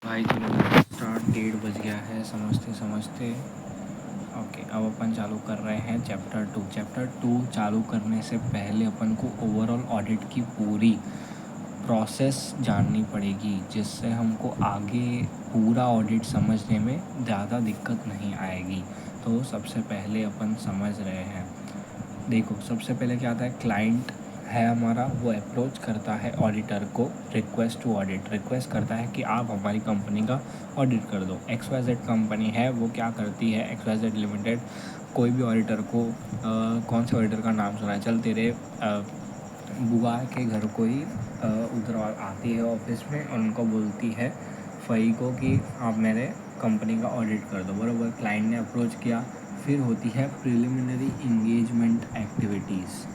भाई चलो स्टार्ट 1:30 बज गया है समझते समझते। ओके, अब अपन चालू कर रहे हैं चैप्टर 2 चालू करने से पहले अपन को ओवरऑल ऑडिट की पूरी प्रोसेस जाननी पड़ेगी, जिससे हमको आगे पूरा ऑडिट समझने में ज़्यादा दिक्कत नहीं आएगी। तो सबसे पहले अपन समझ रहे हैं, देखो सबसे पहले क्या आता है, क्लाइंट है हमारा, वो अप्रोच करता है ऑडिटर को, रिक्वेस्ट टू ऑडिट, रिक्वेस्ट करता है कि आप हमारी कंपनी का ऑडिट कर दो। XYZ कंपनी है, वो क्या करती है, XYZ लिमिटेड कोई भी ऑडिटर को कौन से ऑडिटर का नाम सुना है, चल तेरे बुआ के घर को ही उधर आती है ऑफिस में और उनको बोलती है फई को कि आप मेरे कंपनी का ऑडिट कर दो, बराबर। क्लाइंट ने अप्रोच किया, फिर होती है प्रिलिमिनरी इंगेजमेंट एक्टिविटीज़।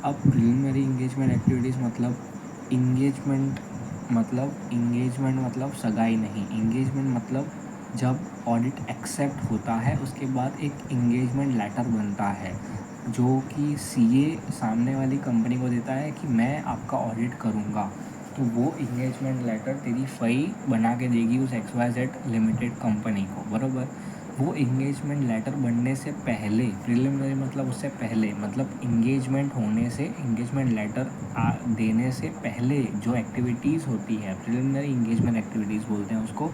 अब प्रिलिमिनरी इंगेजमेंट एक्टिविटीज़ इंगेजमेंट मतलब सगाई नहीं, इंगेजमेंट मतलब जब ऑडिट एक्सेप्ट होता है उसके बाद एक इंगेजमेंट लेटर बनता है जो कि सीए सामने वाली कंपनी को देता है कि मैं आपका ऑडिट करूँगा। तो वो इंगेजमेंट लेटर तेरी फई बना के देगी उस XYZ लिमिटेड कंपनी को, बराबर। वो इंगेजमेंट लेटर बनने से पहले, प्रिलिमिनरी मतलब उससे पहले, मतलब इंगेजमेंट होने से, इंगेजमेंट लेटर देने से पहले जो एक्टिविटीज़ होती है, प्रिलिमिनरी इंगेजमेंट एक्टिविटीज़ बोलते हैं उसको,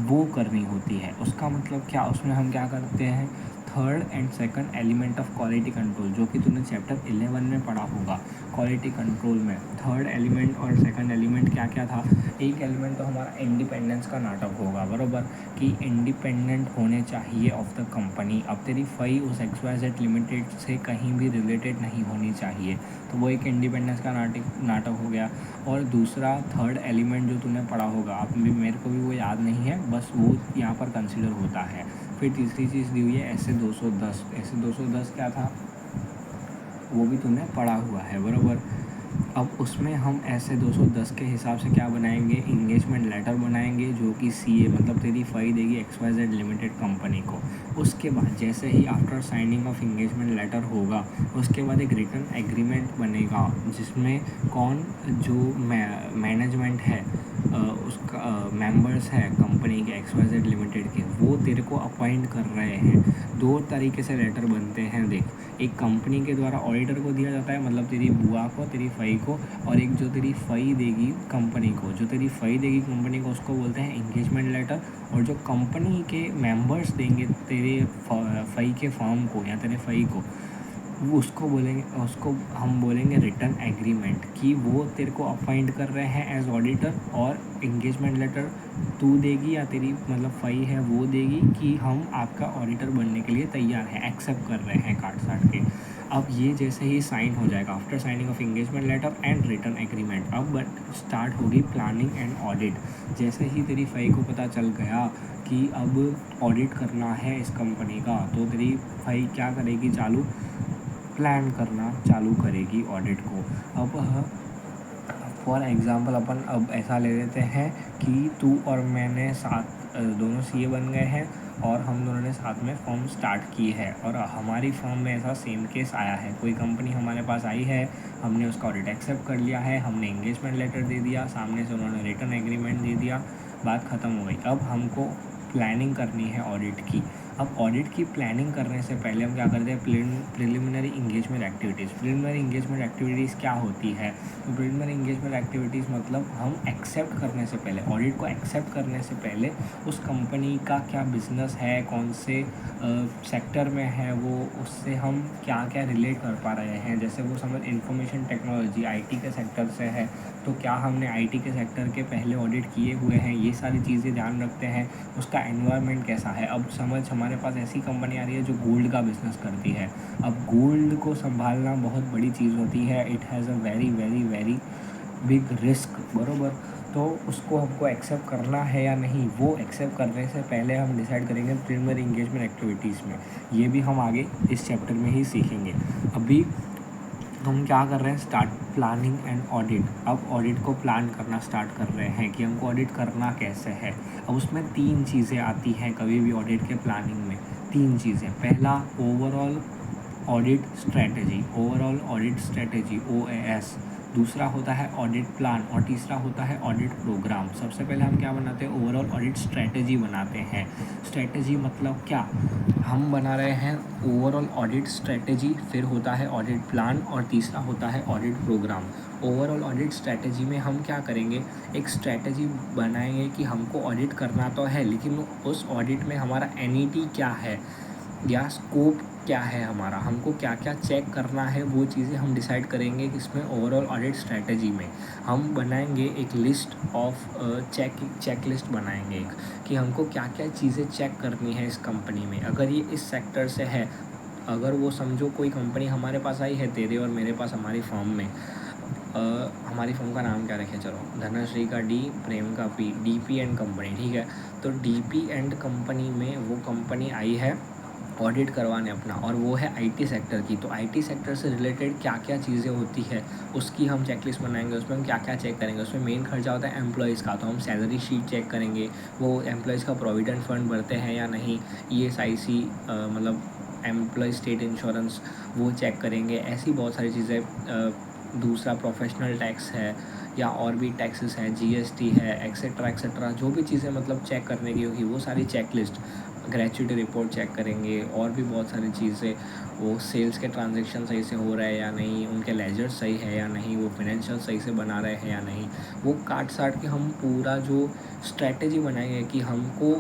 वो करनी होती है। उसका मतलब क्या, उसमें हम क्या करते हैं, third and second element of quality control, जो कि तूने चैप्टर 11 में पढ़ा होगा। क्वालिटी कंट्रोल में थर्ड एलिमेंट और सेकंड एलिमेंट क्या क्या था। एक एलिमेंट तो हमारा इंडिपेंडेंस का नाटक होगा, बराबर, कि इंडिपेंडेंट होने चाहिए ऑफ द कंपनी। अब तेरी फई उस XYZ लिमिटेड से कहीं भी रिलेटेड नहीं होनी चाहिए, तो वो एक इंडिपेंडेंस का नाटक हो गया। और दूसरा थर्ड एलिमेंट जो तूने पढ़ा होगा, अब मेरे को भी वो याद नहीं है, बस वो यहाँ पर कंसिडर होता है। फिर तीसरी चीज़ दी हुई है ऐसे 210 क्या था, वो भी तूने पढ़ा हुआ है, बराबर। अब उसमें हम ऐसे 210 के हिसाब से क्या बनाएंगे, इंगेजमेंट लेटर बनाएंगे, जो कि सीए मतलब तेरी फई देगी XYZ लिमिटेड कंपनी को। उसके बाद जैसे ही after signing of engagement letter होगा, उसके बाद एक रिटर्न एग्रीमेंट बनेगा, जिसमें कौन जो मैनेजमेंट है, उसका मेंबर्स है कंपनी के XYZ लिमिटेड के, वो तेरे को अपॉइंट कर रहे हैं। दो तरीके से लेटर बनते हैं, देख, एक कंपनी के द्वारा ऑडिटर को दिया जाता है, मतलब तेरी बुआ को, तेरी फई को, और एक जो तेरी फई देगी कंपनी को, जो तेरी फई देगी कंपनी को, उसको बोलते हैं इंगेजमेंट लेटर। और जो कंपनी के मेंबर्स देंगे तेरे फई के फॉर्म को या तेरे फई को, वो उसको हम बोलेंगे रिटर्न एग्रीमेंट, कि वो तेरे को अपॉइंट कर रहे हैं एज ऑडिटर, और इंगेजमेंट लेटर तू देगी या तेरी मतलब फई है वो देगी कि हम आपका ऑडिटर बनने के लिए तैयार हैं, एक्सेप्ट कर रहे हैं काट साट के। अब ये जैसे ही साइन हो जाएगा, after signing of engagement letter and return agreement, अब स्टार्ट होगी प्लानिंग एंड ऑडिट। जैसे ही तेरी फई को पता चल गया कि अब ऑडिट करना है इस कंपनी का, तो तेरी फई क्या करेगी, प्लान करना चालू करेगी ऑडिट को। अब फॉर एग्ज़ाम्पल अपन अब ऐसा ले लेते हैं कि तू और मैंने साथ दोनों सीए बन गए हैं, और हम दोनों ने साथ में फॉर्म स्टार्ट की है, और हमारी फॉर्म में ऐसा सेम केस आया है, कोई कंपनी हमारे पास आई है, हमने उसका ऑडिट एक्सेप्ट कर लिया है, हमने इंगेजमेंट लेटर दे दिया, सामने से उन्होंने रिटर्न एग्रीमेंट दे दिया, बात ख़त्म हो गई। अब हमको प्लानिंग करनी है ऑडिट की। अब ऑडिट की प्लानिंग करने से पहले हम क्या करते हैं, preliminary engagement activities. Preliminary engagement activities क्या होती है, तो प्रिलिमिनरी इंगेजमेंट एक्टिविटीज़ मतलब हम एक्सेप्ट करने से पहले, ऑडिट को एक्सेप्ट करने से पहले, उस कंपनी का क्या बिजनेस है, कौन से सेक्टर में है वो, उससे हम क्या क्या रिलेट कर पा रहे हैं। जैसे वो समझ इंफॉर्मेशन टेक्नोलॉजी आईटी के सेक्टर से है, तो क्या हमने आईटी के सेक्टर के पहले ऑडिट किए हुए हैं, ये सारी चीज़ें ध्यान रखते हैं। उसका एनवायरनमेंट कैसा है, अब समझ हमारे पास ऐसी कंपनी आ रही है जो गोल्ड का बिज़नेस करती है। अब गोल्ड को संभालना बहुत बड़ी चीज़ होती है, it has a very very very big risk, बराबर। तो उसको हमको एक्सेप्ट करना है या नहीं, वो एक्सेप्ट करने से पहले हम डिसाइड करेंगे प्रीलिमिनरी इंगेजमेंट एक्टिविटीज़ में। ये भी हम आगे इस चैप्टर में ही सीखेंगे। अभी हम क्या कर रहे हैं, स्टार्ट प्लानिंग एंड ऑडिट। अब ऑडिट को प्लान करना स्टार्ट कर रहे हैं कि हमको ऑडिट करना कैसे है। अब उसमें 3 चीज़ें आती हैं कभी भी ऑडिट के प्लानिंग में, 3 चीज़ें। पहला, ओवरऑल ऑडिट स्ट्रेटजी, OAS, दूसरा होता है ऑडिट प्लान और तीसरा होता है ऑडिट प्रोग्राम। सबसे पहले हम क्या बनाते हैं, ओवरऑल ऑडिट स्ट्रैटेजी बनाते हैं। स्ट्रैटेजी मतलब क्या, हम बना रहे हैं ओवरऑल ऑडिट स्ट्रैटेजी, फिर होता है ऑडिट प्लान और तीसरा होता है audit programme. Overall audit strategy में हम क्या करेंगे, एक स्ट्रैटेजी बनाएंगे कि हमको ऑडिट करना तो है, लेकिन उस ऑडिट में हमारा एनईटी क्या है या स्कोप क्या है हमारा, हमको क्या क्या चेक करना है, वो चीज़ें हम डिसाइड करेंगे इसमें ओवरऑल ऑडिट स्ट्रैटेजी में। हम बनाएंगे एक लिस्ट ऑफ चेक लिस्ट बनाएंगे एक, कि हमको क्या क्या चीज़ें चेक करनी है इस कंपनी में। अगर ये इस सेक्टर से है, अगर वो समझो कोई कंपनी हमारे पास आई है, तेरे और मेरे पास हमारी फर्म में, हमारी फर्म का नाम क्या रखे, चलो धनश्री का डी, प्रेम का पी, डीपी एंड कंपनी, ठीक है। तो डीपी एंड कंपनी में वो कंपनी आई है ऑडिट करवाने अपना, और वो है आईटी सेक्टर की। तो आईटी सेक्टर से रिलेटेड क्या क्या चीज़ें होती है उसकी हम चेकलिस्ट बनाएंगे। उसमें हम क्या क्या चेक करेंगे, उसमें मेन खर्चा होता है एम्प्लॉयज़ का, तो हम सैलरी शीट चेक करेंगे, वो एम्प्लॉयज़ का प्रोविडेंट फंड भरते हैं या नहीं, ईएसआईसी मतलब एम्प्लॉय स्टेट इंश्योरेंस, वो चेक करेंगे। ऐसी बहुत सारी चीज़ें। दूसरा प्रोफेशनल टैक्स है या और भी टैक्सेस हैं, जीएसटी है, एक्सेट्रा एक्सेट्रा, जो भी चीज़ें मतलब चेक करने की होगी वो सारी चेकलिस्ट। ग्रेच्युटी रिपोर्ट चेक करेंगे और भी बहुत सारी चीज़ें, वो सेल्स के ट्रांजैक्शन सही से हो रहे हैं या नहीं, उनके लेजर सही है या नहीं, वो फाइनेंशियल सही से बना रहे हैं या नहीं, वो काट साट के हम पूरा जो स्ट्रैटेजी बनाएंगे कि हमको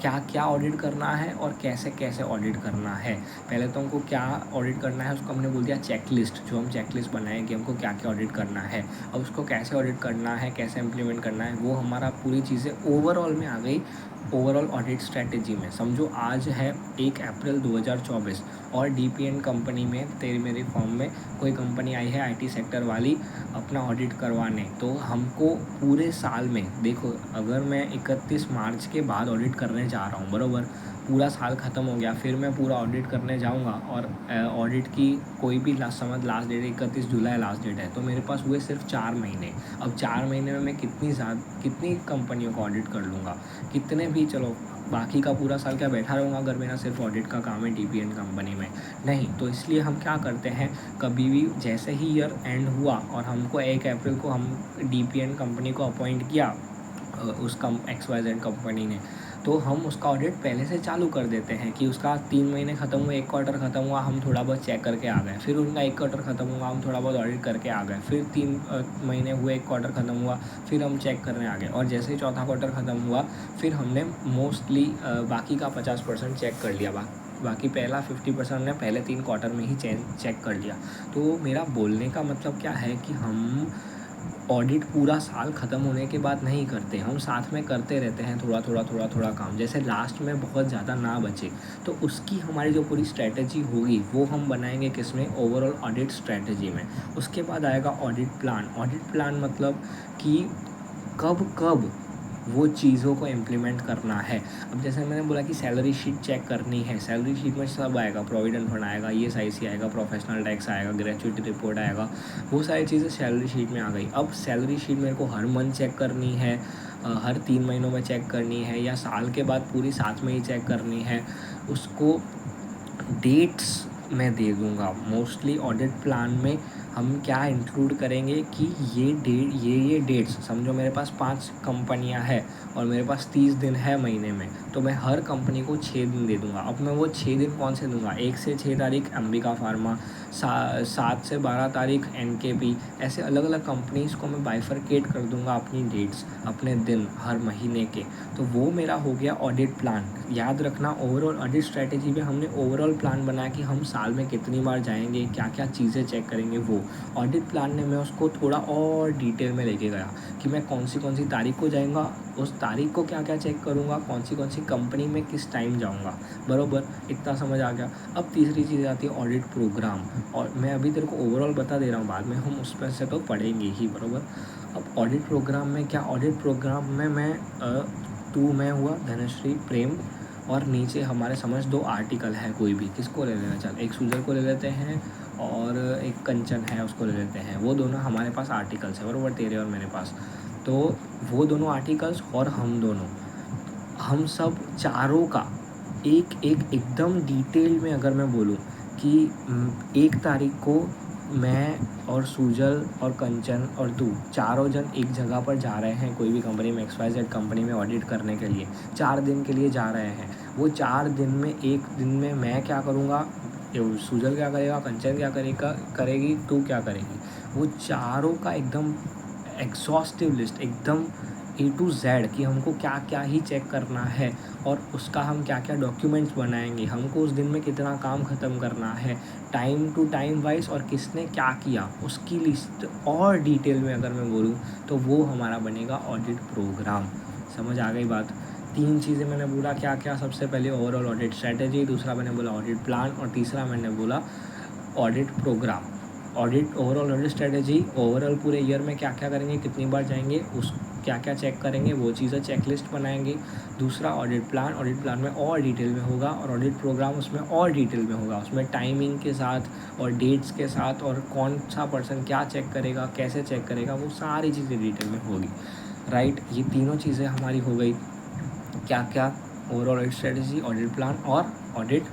क्या क्या ऑडिट करना है और कैसे कैसे ऑडिट करना है। पहले तो हमको क्या ऑडिट करना है उसको हमने बोल दिया चेकलिस्ट, जो हम चेकलिस्ट बनाएंगे हमको क्या क्या ऑडिट करना है। अब उसको कैसे ऑडिट करना है, कैसे इम्प्लीमेंट करना है, वो हमारा पूरी चीज़ें ओवरऑल में आ गई ओवरऑल ऑडिट स्ट्रैटेजी में। समझो आज है 1 अप्रैल 2024 और डीपीएन कंपनी में, तेरी मेरी फर्म में कोई कंपनी आई है आईटी सेक्टर वाली अपना ऑडिट करवाने। तो हमको पूरे साल में, देखो अगर मैं 31 मार्च के बाद ऑडिट करने जा रहा हूँ, बराबर, पूरा साल ख़त्म हो गया, फिर मैं पूरा ऑडिट करने जाऊँगा और ऑडिट की कोई भी समझ लास्ट डेट 31 जुलाई लास्ट डेट है, तो मेरे पास हुए सिर्फ 4 महीने। अब 4 महीने में मैं कितनी कंपनियों का ऑडिट कर लूँगा, कितने भी, चलो बाकी का पूरा साल क्या बैठा रहूँगा अगर मेरा सिर्फ ऑडिट का काम है डीपीएन कंपनी में, नहीं। तो इसलिए हम क्या करते हैं, कभी भी जैसे ही ईयर एंड हुआ और हमको 1 अप्रैल को हम डीपीएन कंपनी को अपॉइंट किया उस XYZ कंपनी ने, तो हम उसका ऑडिट पहले से चालू कर देते हैं कि उसका 3 महीने ख़त्म हुए, 1 क्वार्टर ख़त्म हुआ, हम थोड़ा बहुत चेक करके आ गए, फिर उनका 1 क्वार्टर ख़त्म हुआ, हम थोड़ा बहुत ऑडिट करके आ गए, फिर 3 महीने हुए, 1 क्वार्टर ख़त्म हुआ, फिर हम चेक करने आ गए, और जैसे ही चौथा क्वार्टर ख़त्म हुआ फिर हमने मोस्टली बाकी का 50% चेक कर लिया। बाकी पहला 50% हमने पहले 3 क्वार्टर में ही चेक कर लिया। तो मेरा बोलने का मतलब क्या है कि हम ऑडिट पूरा साल ख़त्म होने के बाद नहीं करते, हम साथ में करते रहते हैं थोड़ा काम, जैसे लास्ट में बहुत ज़्यादा ना बचे। तो उसकी हमारी जो पूरी स्ट्रैटेजी होगी वो हम बनाएंगे किसमें, ओवरऑल ऑडिट स्ट्रैटेजी में। उसके बाद आएगा ऑडिट प्लान। ऑडिट प्लान मतलब कि कब कब वो चीज़ों को इम्प्लीमेंट करना है। अब जैसे मैंने बोला कि सैलरी शीट चेक करनी है, सैलरी शीट में सब आएगा, प्रोविडेंट फंड आएगा, ईएसआईसी आएगा, प्रोफेशनल टैक्स आएगा, ग्रेच्युटी रिपोर्ट आएगा, वो सारी चीज़ें सैलरी शीट में आ गई। अब सैलरी शीट मेरे को हर मंथ चेक करनी है, हर 3 महीनों में चेक करनी है, या साल के बाद पूरी साथ में ही चेक करनी है, उसको डेट्स मैं दे दूँगा। मोस्टली ऑडिट प्लान में हम क्या इंक्लूड करेंगे कि ये डेट्स, समझो मेरे पास 5 कंपनियां हैं और मेरे पास 30 दिन है महीने में, तो मैं हर कंपनी को 6 दिन दे दूंगा। अब मैं वो 6 दिन कौन से दूंगा, 1 से 6 तारीख अंबिका फार्मा, 7 से 12 तारीख एनकेपी, ऐसे अलग अलग कंपनीज़ को मैं बाइफरकेट कर दूंगा अपनी डेट्स, अपने दिन हर महीने के। तो वो मेरा हो गया ऑडिट प्लान। याद रखना, ओवरऑल ऑडिट स्ट्रैटेजी में हमने ओवरऑल प्लान बनाया कि हम साल में कितनी बार जाएंगे, क्या क्या चीज़ें चेक करेंगे। वो ऑडिट प्लान ने मैं उसको थोड़ा और डिटेल में लेके गया कि मैं कौन सी तारीख को जाऊँगा, उस तारीख को क्या क्या चेक करूँगा, कौन सी कंपनी में किस टाइम जाऊँगा, बराबर, इतना समझ आ गया। अब तीसरी चीज़ आती है ऑडिट प्रोग्राम, और मैं अभी तेरे को ओवरऑल बता दे रहा हूँ, बाद में हम उस पर से तो पढ़ेंगे ही, बराबर। अब ऑडिट प्रोग्राम में क्या, ऑडिट प्रोग्राम में मैं हुआ धनश्री, प्रेम, और नीचे हमारे समझ 2 आर्टिकल है, कोई भी, किसको ले लेना, चल एक सुजल को ले लेते हैं और एक कंचन है उसको ले लेते हैं। वो दोनों हमारे पास आर्टिकल्स है, बराबर, तेरे और मेरे पास। तो वो दोनों आर्टिकल्स और हम दोनों, हम सब चारों का एक एक एकदम डिटेल में अगर मैं बोलूँ कि 1 तारीख को मैं और सूजल और कंचन और तू चारों जन एक जगह पर जा रहे हैं कोई भी कंपनी में, XYZ कंपनी में ऑडिट करने के लिए 4 दिन के लिए जा रहे हैं। वो 4 दिन में, एक दिन में मैं क्या करूँगा, सूजल क्या करेगा, कंचन क्या करेगी, तू क्या करेगी, वो चारों का एकदम एग्जॉस्टिव लिस्ट, एकदम A to Z कि हमको क्या क्या ही चेक करना है और उसका हम क्या क्या डॉक्यूमेंट्स बनाएंगे, हमको उस दिन में कितना काम ख़त्म करना है, टाइम टू टाइम वाइज, और किसने क्या किया उसकी लिस्ट और डिटेल में अगर मैं बोलूँ तो वो हमारा बनेगा ऑडिट प्रोग्राम। समझ आ गई बात। 3 चीज़ें मैंने बोला क्या क्या, सबसे पहले ओवरऑल ऑडिट स्ट्रैटेजी, दूसरा मैंने बोला ऑडिट प्लान, और तीसरा मैंने बोला audit programme. Overall audit strategy, overall पूरे ईयर में क्या क्या करेंगे, कितनी बार जाएंगे, उस क्या क्या चेक करेंगे, वो चीज़ें चेकलिस्ट बनाएंगे। दूसरा ऑडिट प्लान में और डिटेल में होगा, और ऑडिट प्रोग्राम उसमें और डिटेल में होगा, उसमें टाइमिंग के साथ और डेट्स के साथ, और कौन सा पर्सन क्या चेक करेगा, कैसे चेक करेगा, वो सारी चीज़ें डिटेल में होगी। राइट, ये तीनों चीज़ें हमारी हो गई। क्या क्या, overall audit strategy, audit plan और ऑडिट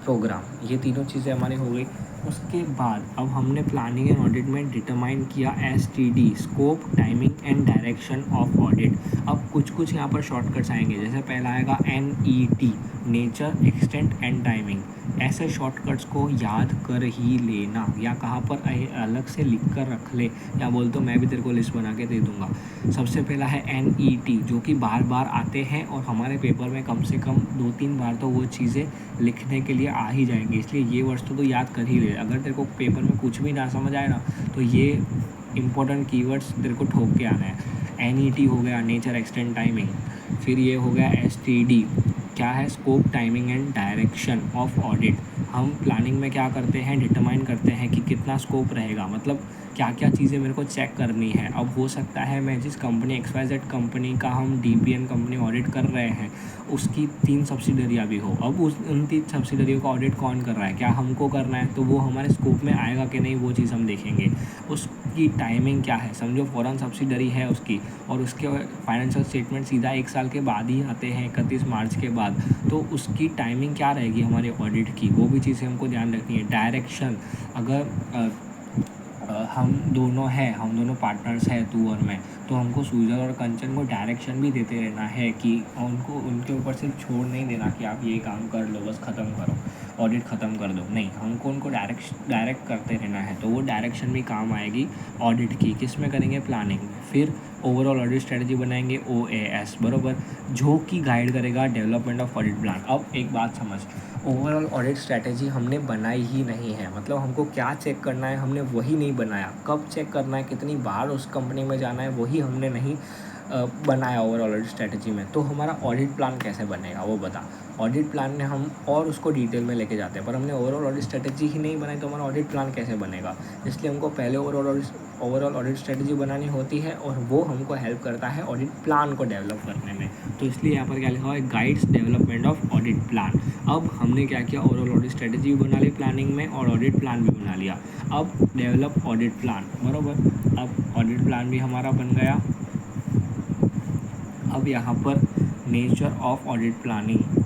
प्रोग्राम, ये तीनों चीज़ें हमारी हो गई। उसके बाद अब हमने प्लानिंग एंड ऑडिट में डिटरमाइन किया STD, scope, timing and direction of audit. अब कुछ यहाँ पर शॉर्टकट्स आएंगे, जैसे पहला आएगा NET, nature, extent and timing. ऐसे शॉर्टकट्स को याद कर ही लेना, या कहाँ पर अलग से लिख कर रख ले, या बोल तो मैं भी तेरे को लिस्ट बना के दे दूँगा। सबसे पहला है NET, जो कि बार बार आते हैं और हमारे पेपर में कम से कम 2-3 बार तो वो चीज़ें लिखने के लिए आ ही जाएंगे, इसलिए ये वर्ड्स तो याद कर ही ले। अगर तेरे को पेपर में कुछ भी ना समझ आए ना, तो ये इंपॉर्टेंट कीवर्ड्स तेरे को ठोक के आना है। NET हो गया, नेचर, एक्सटेंट, टाइमिंग। फिर ये हो गया STD, क्या है, scope, timing and direction of audit. हम प्लानिंग में क्या करते हैं, डिटरमाइन करते हैं कि कितना स्कोप रहेगा, मतलब क्या क्या चीज़ें मेरे को चेक करनी है। अब हो सकता है मैं जिस कंपनी XYZ कंपनी का हम DPN कंपनी ऑडिट कर रहे हैं, उसकी 3 सब्सिडरियाँ भी हो। अब उन 3 सब्सिडरियों का ऑडिट कौन कर रहा है, क्या हमको करना है, तो वो हमारे स्कोप में आएगा कि नहीं, वो चीज़ हम देखेंगे। उसकी टाइमिंग क्या है, समझो फॉरेन सब्सिडरी है उसकी, और उसके फाइनेंशियल स्टेटमेंट सीधा 1 साल के बाद ही आते हैं, 31 मार्च के बाद, तो उसकी टाइमिंग क्या रहेगी हमारे ऑडिट की, वो भी चीज़ें हमको ध्यान रखनी है। डायरेक्शन, अगर हम दोनों पार्टनर्स हैं, तू और मैं, तो हमको सूजल और कंचन को डायरेक्शन भी देते रहना है कि उनको उनके ऊपर सिर्फ छोड़ नहीं देना कि आप ये काम कर लो, बस ख़त्म करो, ऑडिट ख़त्म कर दो, नहीं, हमको उनको डायरेक्ट करते रहना है। तो वो डायरेक्शन भी काम आएगी ऑडिट की। किस में करेंगे, प्लानिंग में। फिर ओवरऑल ऑडिट स्ट्रेटजी बनाएंगे, OAS, बराबर, जो कि गाइड करेगा डेवलपमेंट ऑफ ऑडिट प्लान। अब एक बात समझ, ओवरऑल ऑडिट स्ट्रैटेजी हमने बनाई ही नहीं है, मतलब हमको क्या चेक करना है हमने वही नहीं बनाया, कब चेक करना है, कितनी बार उस कंपनी में जाना है, वही हमने नहीं बनाया ओवरऑल ऑडिट स्ट्रैटेजी में। तो हमारा ऑडिट प्लान कैसे बनेगा वो बता। ऑडिट प्लान में हम और उसको डिटेल में लेके जाते हैं, पर हमने ओवरऑल ऑडिट स्ट्रैटेजी ही नहीं बनाई, तो हमारा ऑडिट प्लान कैसे बनेगा। इसलिए हमको पहले ओवरऑल ऑडिट स्ट्रैटेजी बनानी होती है, और वो हमको हेल्प करता है ऑडिट प्लान को डेवलप करने में। तो इसलिए यहाँ पर क्या लिखा हुआ है, guides development of audit plan. अब हमने क्या किया, ओवरऑल ऑडिट स्ट्रैटेजी भी बना ली प्लानिंग में, और ऑडिट प्लान भी बना लिया। अब डेवलप ऑडिट प्लान, बराबर। अब ऑडिट प्लान भी हमारा बन गया। अब यहाँ पर नेचर ऑफ ऑडिट प्लानिंग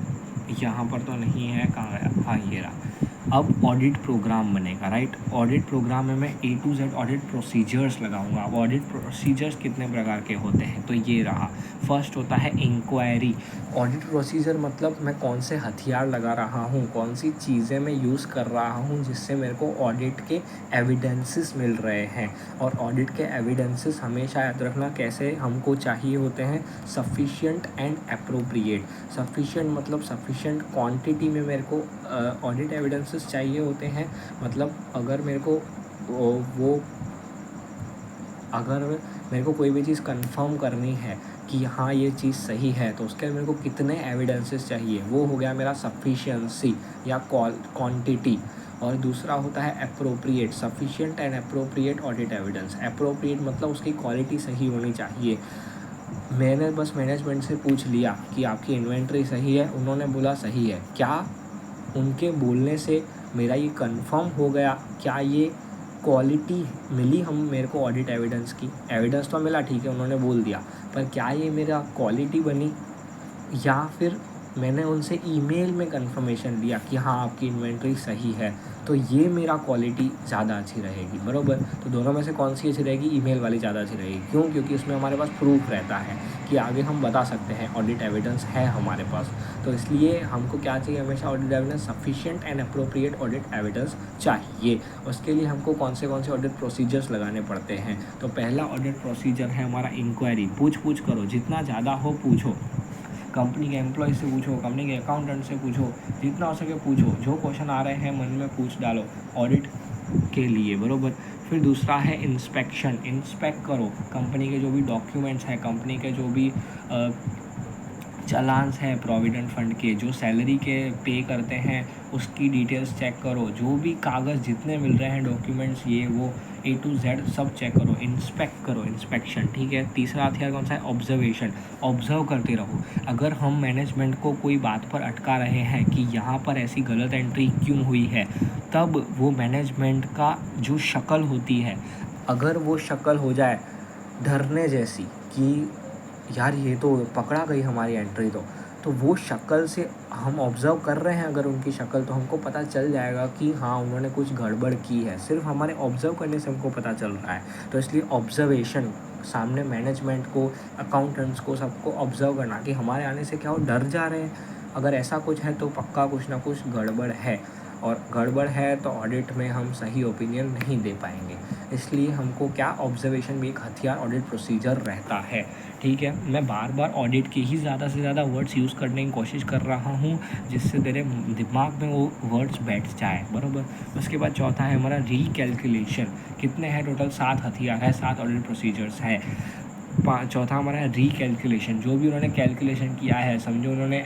यहाँ पर तो नहीं है, कहाँ गया, हाँ ये रहा। अब ऑडिट प्रोग्राम बनेगा, राइट। ऑडिट प्रोग्राम में मैं A to Z audit procedures लगाऊंगा। अब ऑडिट प्रोसीजर्स कितने प्रकार के होते हैं, तो ये रहा। फर्स्ट होता है इंक्वायरी। ऑडिट प्रोसीजर मतलब मैं कौन से हथियार लगा रहा हूँ, कौन सी चीज़ें मैं यूज़ कर रहा हूँ जिससे मेरे को ऑडिट के एविडेंसेस मिल रहे हैं। और ऑडिट के एविडेंसेस हमेशा याद रखना कैसे हमको चाहिए होते हैं, सफिशिएंट एंड अप्रोप्रिएट। सफिशिएंट मतलब सफिशिएंट क्वांटिटी में मेरे को ऑडिट एविडेंसेस चाहिए होते हैं। मतलब अगर मेरे को अगर मेरे को कोई भी चीज़ कंफर्म करनी है कि हाँ ये चीज़ सही है, तो उसके लिए मेरे को कितने एविडेंसेस चाहिए, वो हो गया मेरा सफिशिएंसी या क्वांटिटी। और दूसरा होता है appropriate, sufficient and appropriate audit evidence. Appropriate मतलब उसकी क्वालिटी सही होनी चाहिए। मैंने बस मैनेजमेंट से पूछ लिया कि आपकी इन्वेंट्री सही है, उन्होंने बोला सही है, क्या उनके बोलने से मेरा ये कंफर्म हो गया, क्या ये क्वालिटी मिली हम मेरे को ऑडिट एविडेंस की। एविडेंस तो मिला, ठीक है, उन्होंने बोल दिया, पर क्या ये मेरा क्वालिटी बनी, या फिर मैंने उनसे ईमेल में कंफर्मेशन लिया कि हाँ आपकी इन्वेंट्री सही है, तो ये मेरा क्वालिटी ज़्यादा अच्छी रहेगी, बराबर। तो दोनों में से कौन सी अच्छी रहेगी? ईमेल वाली ज़्यादा अच्छी रहेगी। क्यों? क्योंकि उसमें हमारे पास प्रूफ रहता है कि आगे हम बता सकते हैं, ऑडिट एविडेंस है हमारे पास। तो इसलिए हमको क्या चाहिए? हमेशा audit evidence, sufficient and appropriate audit evidence चाहिए। उसके लिए हमको कौन से ऑडिट प्रोसीजर्स लगाने पड़ते हैं? तो पहला ऑडिट प्रोसीजर है हमारा इंक्वायरी। पूछ करो, जितना ज़्यादा हो पूछो, कंपनी के एम्प्लॉय से पूछो, कंपनी के अकाउंटेंट से पूछो, जितना हो सके पूछो, जो क्वेश्चन आ रहे हैं मन में पूछ डालो ऑडिट के लिए, बराबर। फिर दूसरा है इंस्पेक्शन। इंस्पेक्ट करो कंपनी के जो भी डॉक्यूमेंट्स हैं, कंपनी के जो भी चालान्स हैं प्रोविडेंट फंड के, जो सैलरी के पे करते हैं उसकी डिटेल्स चेक करो, जो भी कागज़ जितने मिल रहे हैं, डॉक्यूमेंट्स, ये वो A to Z सब चेक करो, इंस्पेक्ट करो, इंस्पेक्शन, ठीक है। तीसरा हथियार कौन सा है? ऑब्जर्वेशन। ऑब्जर्व करते रहो। अगर हम मैनेजमेंट को कोई बात पर अटका रहे हैं कि यहाँ पर ऐसी गलत एंट्री क्यों हुई है, तब वो मैनेजमेंट का जो शक्ल होती है, अगर वो शक्ल हो जाए डरने जैसी कि यार ये तो पकड़ा गई हमारी एंट्री, तो वो शक्ल से हम ऑब्ज़र्व कर रहे हैं अगर उनकी शक्ल, तो हमको पता चल जाएगा कि हाँ उन्होंने कुछ गड़बड़ की है। सिर्फ हमारे ऑब्ज़र्व करने से हमको पता चल रहा है। तो इसलिए ऑब्ज़र्वेशन, सामने मैनेजमेंट को, अकाउंटेंट्स को, सबको ऑब्ज़र्व करना कि हमारे आने से क्या वो डर जा रहे हैं। अगर ऐसा कुछ है तो पक्का कुछ ना कुछ गड़बड़ है, और गड़बड़ है तो ऑडिट में हम सही ओपिनियन नहीं दे पाएंगे। इसलिए हमको क्या, ऑब्जर्वेशन भी एक हथियार ऑडिट प्रोसीजर रहता है, ठीक है। मैं बार बार ऑडिट के ही ज़्यादा से ज़्यादा वर्ड्स यूज़ करने की कोशिश कर रहा हूँ, जिससे तेरे दिमाग में वो वर्ड्स बैठ जाए, बराबर। उसके बाद चौथा है हमारा रिकैलकुलेशन। कितने हैं टोटल? 7 हथियार है, 7 ऑडिट प्रोसीजर्स है। चौथा हमारा है रिकैलकुलेशन। जो भी उन्होंने कैलकुलेशन किया है, समझो उन्होंने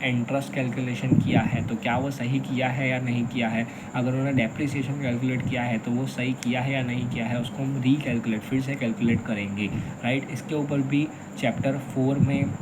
इंटरेस्ट कैलकुलेशन किया है, तो क्या वो सही किया है या नहीं किया है। अगर उन्होंने डेप्रिसिएशन कैलकुलेट किया है तो वो सही किया है या नहीं किया है, उसको हम रिकैलकुलेट, फिर से कैलकुलेट करेंगे, राइट। इसके ऊपर भी चैप्टर 4 में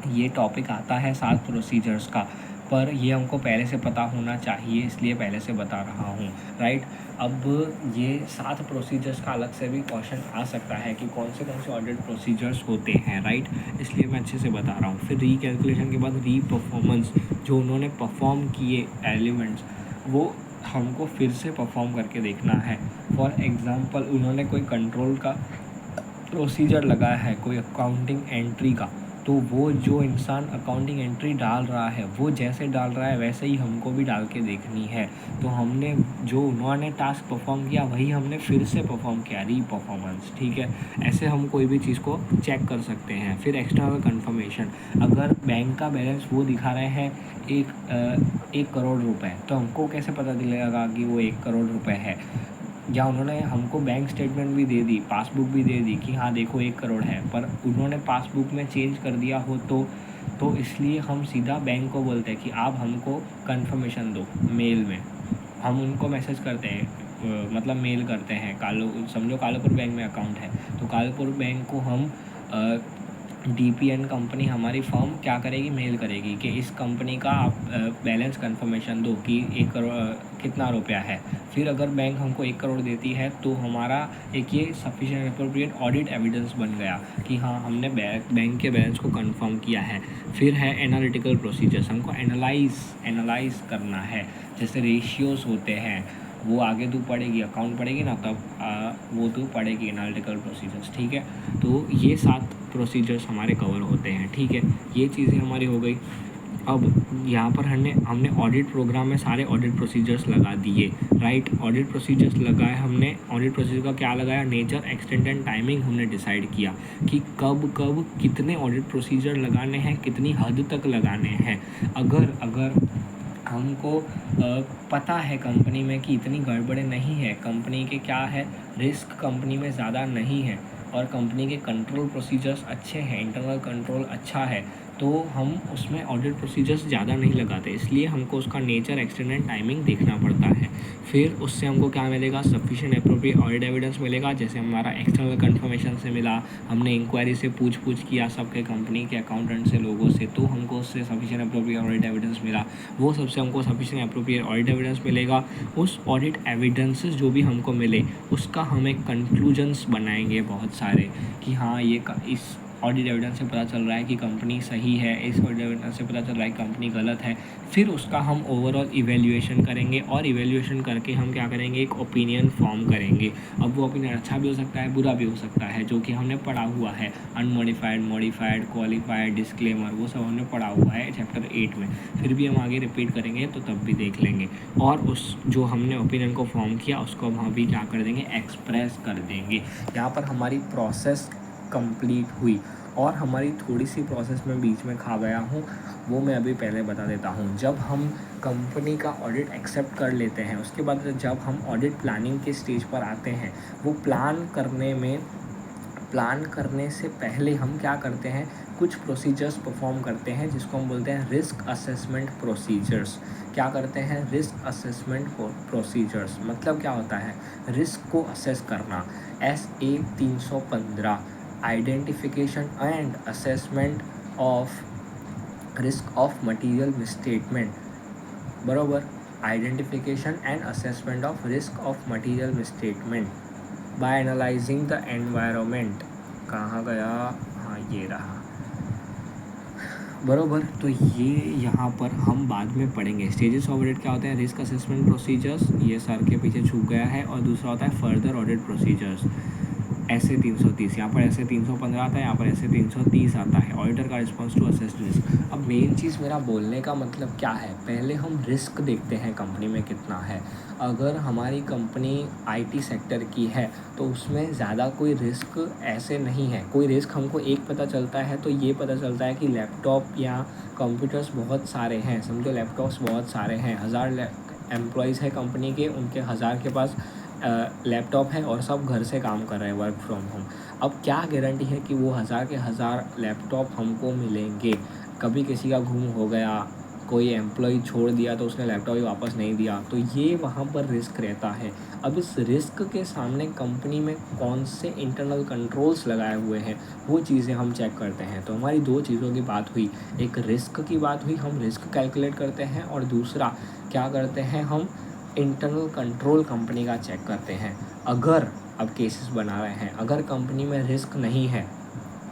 ये टॉपिक आता है 7 प्रोसीजर्स का, पर ये हमको पहले से पता होना चाहिए, इसलिए पहले से बता रहा हूँ, राइट। अब ये 7 प्रोसीजर्स का अलग से भी क्वेश्चन आ सकता है कि कौन से ऑडिट प्रोसीजर्स होते हैं, राइट। इसलिए मैं अच्छे से बता रहा हूँ। फिर रिकैलकुलेशन के बाद री परफॉर्मेंस, जो उन्होंने परफॉर्म किए एलिमेंट्स, वो हमको फिर से परफॉर्म करके देखना है। फॉर एग्ज़ाम्पल, उन्होंने कोई कंट्रोल का प्रोसीजर लगाया है, कोई अकाउंटिंग एंट्री का, तो वो जो इंसान अकाउंटिंग एंट्री डाल रहा है, वो जैसे डाल रहा है वैसे ही हमको भी डाल के देखनी है। तो हमने जो उन्होंने टास्क परफॉर्म किया वही हमने फिर से परफॉर्म किया, री परफॉर्मेंस, ठीक है। ऐसे हम कोई भी चीज़ को चेक कर सकते हैं। फिर एक्सटर्नल कन्फर्मेशन, अगर बैंक का बैलेंस वो दिखा रहे हैं 1 करोड़ रुपए, तो हमको कैसे पता चलेगा कि वो 1 करोड़ रुपए है। या उन्होंने हमको बैंक स्टेटमेंट भी दे दी, पासबुक भी दे दी कि हाँ देखो 1 करोड़ है, पर उन्होंने पासबुक में चेंज कर दिया हो तो इसलिए हम सीधा बैंक को बोलते हैं कि आप हमको कंफर्मेशन दो मेल में। हम उनको मैसेज करते हैं, मतलब मेल करते हैं। समझो कालूपुर बैंक में अकाउंट है, तो कालूपुर बैंक को हम DPN कंपनी, हमारी फर्म क्या करेगी, मेल करेगी कि इस कंपनी का आप बैलेंस कंफर्मेशन दो कि 1 करोड़ कितना रुपया है। फिर अगर बैंक हमको 1 करोड़ देती है तो हमारा एक ये सफिशिएंट अप्रोप्रिएट ऑडिट एविडेंस बन गया कि हाँ हमने बैंक के बैलेंस को कंफर्म किया है। फिर है एनालिटिकल प्रोसीजर्स, हमको एनालाइज करना है। जैसे रेशियोज़ होते हैं, वो आगे तू पढ़ेगी, अकाउंट पढ़ेगी ना, तब वो तू पढ़ेगी एनालिटिकल प्रोसीजर्स, ठीक है। तो ये 7 प्रोसीजर्स हमारे कवर होते हैं, ठीक है। ये चीज़ें हमारी हो गई। अब यहाँ पर हमने ऑडिट प्रोग्राम में सारे ऑडिट प्रोसीजर्स लगा दिए, राइट। ऑडिट प्रोसीजर्स लगाए हमने। ऑडिट प्रोसीजर का क्या लगाया? नेचर, एक्सटेंट एंड टाइमिंग हमने डिसाइड किया कि कब कितने ऑडिट प्रोसीजर लगाने हैं, कितनी हद तक लगाने हैं। अगर हमको पता है कंपनी में कि इतनी गड़बड़ें नहीं है, कंपनी के क्या है, रिस्क कंपनी में ज़्यादा नहीं है, और कंपनी के कंट्रोल प्रोसीजर्स अच्छे हैं, इंटरनल कंट्रोल अच्छा है, तो हम उसमें ऑडिट प्रोसीजर्स ज़्यादा नहीं लगाते। इसलिए हमको उसका नेचर, एक्सटेंट एंड टाइमिंग देखना पड़ता है। फिर उससे हमको क्या मिलेगा? सफिशिएंट अप्रोप्रिएट ऑडिट एविडेंस मिलेगा। जैसे हमारा एक्सटर्नल कन्फर्मेशन से मिला, हमने इंक्वायरी से पूछ किया सबके कंपनी के अकाउंटेंट से, लोगों से, तो हमको उससे सफिशिएंट अप्रोप्रिएट ऑडिट एविडेंस मिला। वो सबसे हमको सफिशिएंट अप्रोप्रिएट ऑडिट एविडेंस मिलेगा। उस ऑडिट एविडेंसेस जो भी हमको मिले उसका हम एक कंक्लूजन्स बनाएंगे बहुत सारे कि हाँ ये इस ऑडिट एविडेंस से पता चल रहा है कि कंपनी सही है, इस ऑडिट एविडेंस से पता चल रहा है कि कंपनी गलत है, फिर उसका हम ओवरऑल इवेल्यूएशन करेंगे और इवेल्यूएशन करके हम क्या करेंगे, एक ओपिनियन फॉर्म करेंगे। अब वो ओपिनियन अच्छा भी हो सकता है, बुरा भी हो सकता है, जो कि हमने पढ़ा हुआ है, अनमॉडिफाइड, मॉडिफाइड, क्वालिफाइड, डिस्क्लेमर, वो सब हमने पढ़ा हुआ है चैप्टर 8 में। फिर भी हम आगे रिपीट करेंगे तो तब भी देख लेंगे। और उस जो हमने ओपिनियन को फॉर्म किया उसको हम अभी क्या कर देंगे, एक्सप्रेस कर देंगे। यहाँ पर हमारी प्रोसेस कंप्लीट हुई। और हमारी थोड़ी सी प्रोसेस में बीच में खा गया हूँ, वो मैं अभी पहले बता देता हूँ। जब हम कंपनी का ऑडिट एक्सेप्ट कर लेते हैं, उसके बाद जब हम ऑडिट प्लानिंग के स्टेज पर आते हैं, वो प्लान करने से पहले हम क्या करते हैं, कुछ प्रोसीजर्स परफॉर्म करते हैं जिसको हम बोलते हैं रिस्क असेसमेंट प्रोसीजर्स। क्या करते हैं, रिस्क असेसमेंट प्रोसीजर्स मतलब क्या होता है, रिस्क को असेस करना। SA 315 identification and assessment of risk of material misstatement, बरोबर, identification and assessment of risk of material misstatement by analysing the environment. कहाँ गया, हाँ ये रहा, बरोबर। तो ये यहाँ पर हम बाद में पढ़ेंगे। स्टेजेस ऑफ ऑडिट क्या होते हैं, रिस्क असेसमेंट प्रोसीजर्स, ये सर के पीछे छूट गया है, और दूसरा होता है फर्दर ऑडिट प्रोसीजर्स, SA 330। यहाँ पर SA 315 आता है, यहाँ पर SA 330 आता है, ऑडिटर का रिस्पॉन्स टू असेस रिस्क। अब मेन चीज़ मेरा बोलने का मतलब क्या है, पहले हम रिस्क देखते हैं कंपनी में कितना है। अगर हमारी कंपनी IT सेक्टर की है तो उसमें ज़्यादा कोई रिस्क ऐसे नहीं है। कोई रिस्क हमको एक पता चलता है तो ये पता चलता है कि लैपटॉप या कंप्यूटर्स बहुत सारे हैं, समझो लैपटॉप्स बहुत सारे हैं, 1000 एम्प्लॉयज़ है कंपनी के, उनके 1000 के पास लैपटॉप है और सब घर से काम कर रहे हैं, वर्क फ्रॉम होम। अब क्या गारंटी है कि वो 1000 के 1000 लैपटॉप हमको मिलेंगे। कभी किसी का गुम हो गया, कोई एम्प्लॉय छोड़ दिया तो उसने लैपटॉप ही वापस नहीं दिया, तो ये वहाँ पर रिस्क रहता है। अब इस रिस्क के सामने कंपनी में कौन से इंटरनल कंट्रोल्स लगाए हुए हैं, वो चीज़ें हम चेक करते हैं। तो हमारी दो चीज़ों की बात हुई, एक रिस्क की बात हुई, हम रिस्क कैलकुलेट करते हैं, और दूसरा क्या करते हैं, हम इंटरनल कंट्रोल कंपनी का चेक करते हैं। अगर अब केसेस बना रहे हैं, अगर कंपनी में रिस्क नहीं है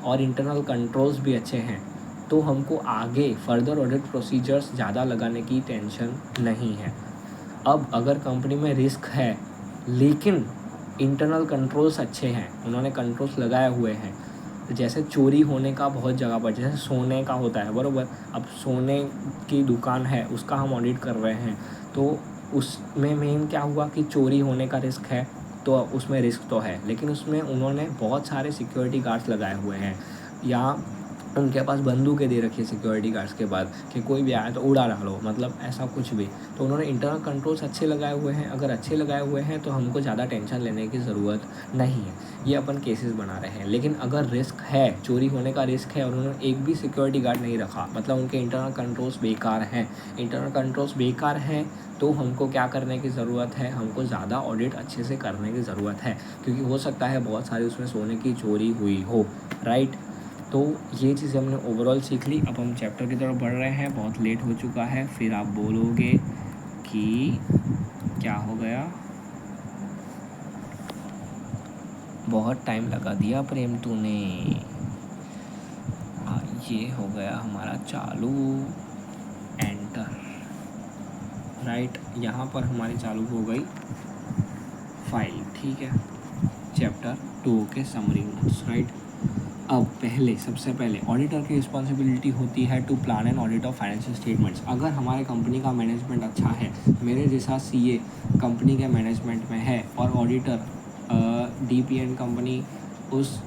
और इंटरनल कंट्रोल्स भी अच्छे हैं तो हमको आगे फर्दर ऑडिट प्रोसीजर्स ज़्यादा लगाने की टेंशन नहीं है। अब अगर कंपनी में रिस्क है लेकिन इंटरनल कंट्रोल्स अच्छे हैं, उन्होंने कंट्रोल्स लगाए हुए हैं, जैसे चोरी होने का बहुत जगह पर, जैसे सोने का होता है, बराबर। अब सोने की दुकान है, उसका हम ऑडिट कर रहे हैं, तो उसमें मेन क्या हुआ कि चोरी होने का रिस्क है, तो उसमें रिस्क तो है, लेकिन उसमें उन्होंने बहुत सारे सिक्योरिटी गार्ड्स लगाए हुए हैं, या उनके पास बंदूकें दे रखी है सिक्योरिटी गार्ड्स के बाद कि कोई भी आया तो उड़ा डालो, मतलब ऐसा कुछ भी। तो उन्होंने इंटरनल कंट्रोल्स अच्छे लगाए हुए हैं। अगर अच्छे लगाए हुए हैं तो हमको ज़्यादा टेंशन लेने की ज़रूरत नहीं है, ये अपन केसेस बना रहे हैं। लेकिन अगर रिस्क है, चोरी होने का रिस्क है और उन्होंने एक भी सिक्योरिटी गार्ड नहीं रखा, मतलब उनके इंटरनल कंट्रोल्स बेकार हैं, इंटरनल कंट्रोल्स बेकार हैं, तो हमको क्या करने की ज़रूरत है, हमको ज़्यादा ऑडिट अच्छे से करने की ज़रूरत है, क्योंकि हो सकता है बहुत सारी उसमें सोने की चोरी हुई हो, राइट। तो ये चीज़ें हमने ओवरऑल सीख ली। अब हम चैप्टर की तरफ बढ़ रहे हैं, बहुत लेट हो चुका है, फिर आप बोलोगे कि क्या हो गया, बहुत टाइम लगा दिया प्रेम तूने। ये हो गया हमारा चालू, एंटर, राइट। यहाँ पर हमारी चालू हो गई फाइल, ठीक है, चैप्टर 2 के समरी नोट्स, राइट। अब सबसे पहले ऑडिटर की रिस्पॉन्सिबिलिटी होती है to plan and audit of financial statements. अगर हमारे कंपनी का मैनेजमेंट अच्छा है, मेरे जैसा CA कंपनी के मैनेजमेंट में है और ऑडिटर DPN कंपनी उस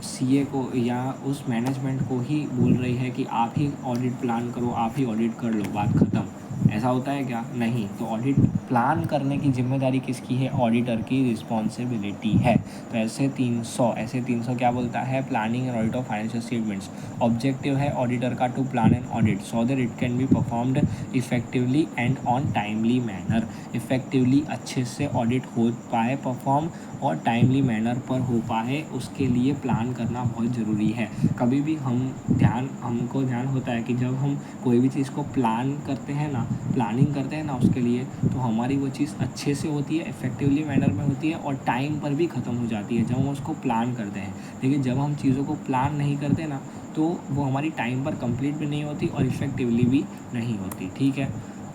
CA को या उस मैनेजमेंट को ही बोल रही है कि आप ही ऑडिट प्लान करो, आप ही ऑडिट कर लो, बात ख़त्म, ऐसा होता है क्या? नहीं। तो ऑडिट प्लान करने की जिम्मेदारी किसकी है? ऑडिटर की रिस्पॉन्सिबिलिटी है। तो ऐसे 300 क्या बोलता है? Planning and audit of financial statements. Objective है ऑडिटर का to plan and audit so that it can be performed effectively and on timely manner. Effectively अच्छे से ऑडिट हो पाए परफॉर्म और टाइमली मैनर पर हो पाए, उसके लिए प्लान करना बहुत ज़रूरी है। कभी भी हमको ध्यान होता है कि जब हम कोई भी चीज़ को प्लान करते हैं ना, प्लानिंग करते हैं ना उसके लिए, तो हमारी वो चीज़ अच्छे से होती है, इफ़ेक्टिवली मैनर में होती है और टाइम पर भी ख़त्म हो जाती है जब हम उसको प्लान करते हैं। लेकिन जब हम चीज़ों को प्लान नहीं करते ना, तो वो हमारी टाइम पर कंप्लीट भी नहीं होती और इफ़ेक्टिवली भी नहीं होती, ठीक है।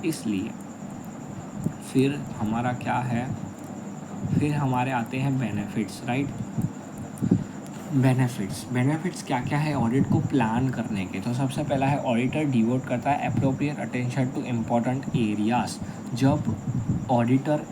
इसलिए फिर हमारा क्या है, फिर हमारे आते हैं बेनिफिट्स, राइट। बेनिफिट्स क्या क्या है ऑडिट को प्लान करने के। तो सबसे पहला है ऑडिटर डिवोट करता है appropriate attention to important areas. जब ऑडिटर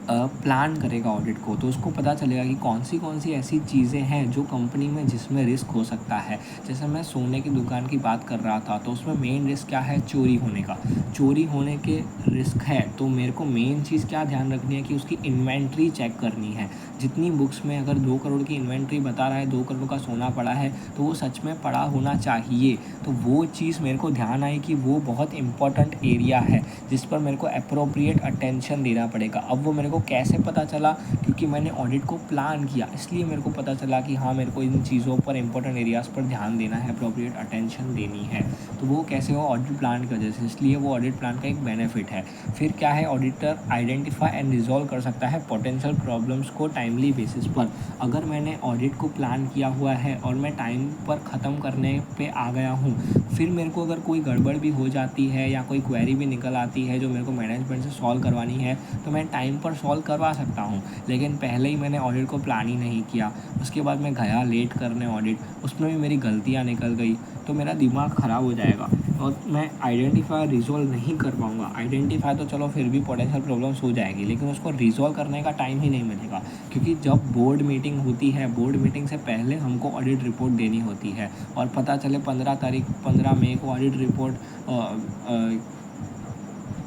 प्लान करेगा ऑडिट को, तो उसको पता चलेगा कि कौन सी ऐसी चीज़ें हैं जो कंपनी में जिसमें रिस्क हो सकता है। जैसे मैं सोने की दुकान की बात कर रहा था, तो उसमें मेन रिस्क क्या है, चोरी होने का। चोरी होने के रिस्क है, तो मेरे को मेन चीज़ क्या ध्यान रखनी है कि उसकी इन्वेंट्री चेक करनी है। जितनी बुक्स में अगर 2 करोड़ की इन्वेंट्री बता रहा है, 2 करोड़ का सोना पड़ा है, तो वो सच में पड़ा होना चाहिए। तो वो चीज़ मेरे को ध्यान आई कि वो बहुत इंपॉर्टेंट एरिया है जिस पर मेरे को अप्रोप्रिएट अटेंशन देना पड़ेगा। अब वो मेरे को कैसे पता चला, क्योंकि मैंने ऑडिट को प्लान किया, इसलिए मेरे को पता चला कि हाँ, मेरे को इन चीज़ों पर, इंपॉर्टेंट एरियाज़ पर ध्यान देना है, अप्रोप्रिएट अटेंशन देनी है। तो वो कैसे हो, ऑडिट प्लान की वजह से, इसलिए वो ऑडिट प्लान का एक बेनिफिट है। फिर क्या है, ऑडिटर आइडेंटिफाई एंड रिजॉल्व कर सकता है पोटेंशियल प्रॉब्लम्स को टाइमली बेसिस पर। अगर मैंने ऑडिट को प्लान किया हुआ है और मैं टाइम पर ख़त्म करने पे आ गया हूँ, फिर मेरे को अगर कोई गड़बड़ भी हो जाती है या कोई क्वेरी भी निकल आती है जो मेरे को मैनेजमेंट से सॉल्व करवानी है, तो मैं टाइम पर सॉल्व करवा सकता हूँ। लेकिन पहले ही मैंने ऑडिट को प्लान ही नहीं किया, उसके बाद मैं गया लेट करने ऑडिट, उसमें भी मेरी गलतियाँ निकल गई, तो मेरा दिमाग ख़राब हो जाएगा और मैं आइडेंटिफाई रिजॉल्व नहीं कर पाऊँगा। आइडेंटिफाई तो चलो फिर भी पोटेंशियल प्रॉब्लम्स हो जाएगी, लेकिन उसको रिजॉल्व करने का टाइम ही नहीं मिलेगा। क्योंकि जब बोर्ड मीटिंग होती है, बोर्ड मीटिंग से पहले हमको ऑडिट रिपोर्ट देनी होती है और पता चले 15 मई को ऑडिट रिपोर्ट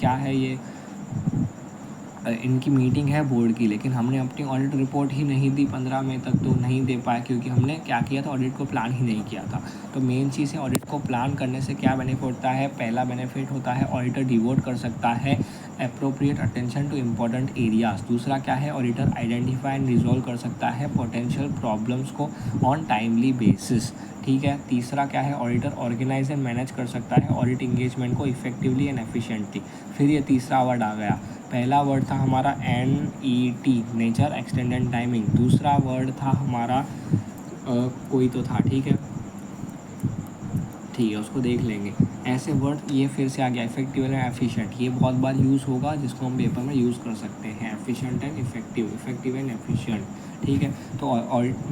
क्या है ये, इनकी मीटिंग है बोर्ड की, लेकिन हमने अपनी ऑडिट रिपोर्ट ही नहीं दी 15 मई तक, तो नहीं दे पाए क्योंकि हमने क्या किया था, ऑडिट को प्लान ही नहीं किया था। तो मेन चीज़ है, ऑडिट को प्लान करने से क्या बेनिफिट होता है। पहला बेनिफिट होता है ऑडिटर डिवोट कर सकता है appropriate attention to important areas. दूसरा क्या है, ऑडिटर आइडेंटिफाई एंड रिजॉल्व कर सकता है पोटेंशियल प्रॉब्लम्स को ऑन टाइमली बेसिस, ठीक है। तीसरा क्या है, ऑडिटर ऑर्गेनाइज एंड मैनेज कर सकता है ऑडिट इंगेजमेंट को इफेक्टिवली एंड एफिशिएंटली। फिर ये तीसरा वर्ड आ गया, पहला वर्ड था हमारा NET, नेचर एक्सटेंडेड टाइमिंग। दूसरा वर्ड था हमारा कोई तो था, ठीक है, उसको देख लेंगे। ऐसे वर्ड ये फिर से आ गया, इफेक्टिव एंड एफिशिएंट, ये बहुत बार यूज़ होगा जिसको हम पेपर में यूज़ कर सकते हैं। Efficient and effective, effective and efficient, ठीक है। तो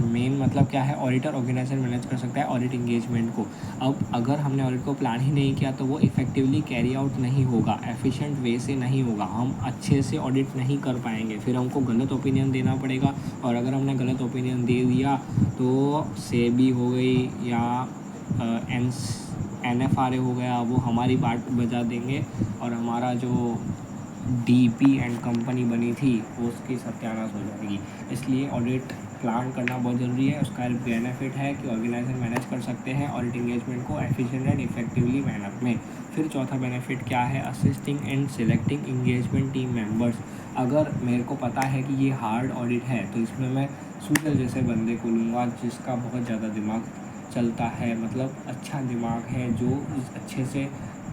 मेन मतलब क्या है, ऑडिटर ऑर्गेनाइज एंड मैनेज कर सकता है ऑडिट इंगेजमेंट को। अब अगर हमने ऑडिट को प्लान ही नहीं किया तो वो इफेक्टिवली कैरी आउट नहीं होगा, एफिशिएंट वे से नहीं होगा, हम अच्छे से ऑडिट नहीं कर पाएंगे, फिर हमको गलत ओपिनियन देना पड़ेगा। और अगर हमने गलत ओपिनियन दे दिया तो सेबी हो गई या NFRA हो गया, वो हमारी बात बजा देंगे और हमारा जो DP एंड कंपनी बनी थी वो उसकी सत्यानाश हो जाएगी। इसलिए ऑडिट प्लान करना बहुत ज़रूरी है। उसका बेनिफिट है कि ऑर्गेनाइज एंड मैनेज कर सकते हैं ऑडिट इंगेजमेंट को एफिशिएंट एंड इफेक्टिवली मैनर में। फिर चौथा बेनिफिट क्या है, assisting and selecting engagement team members. अगर मेरे को पता है कि ये हार्ड ऑडिट है तो इसमें मैं सूजल जैसे बंदे को लूँगा जिसका बहुत ज़्यादा दिमाग चलता है, मतलब अच्छा दिमाग है, जो अच्छे से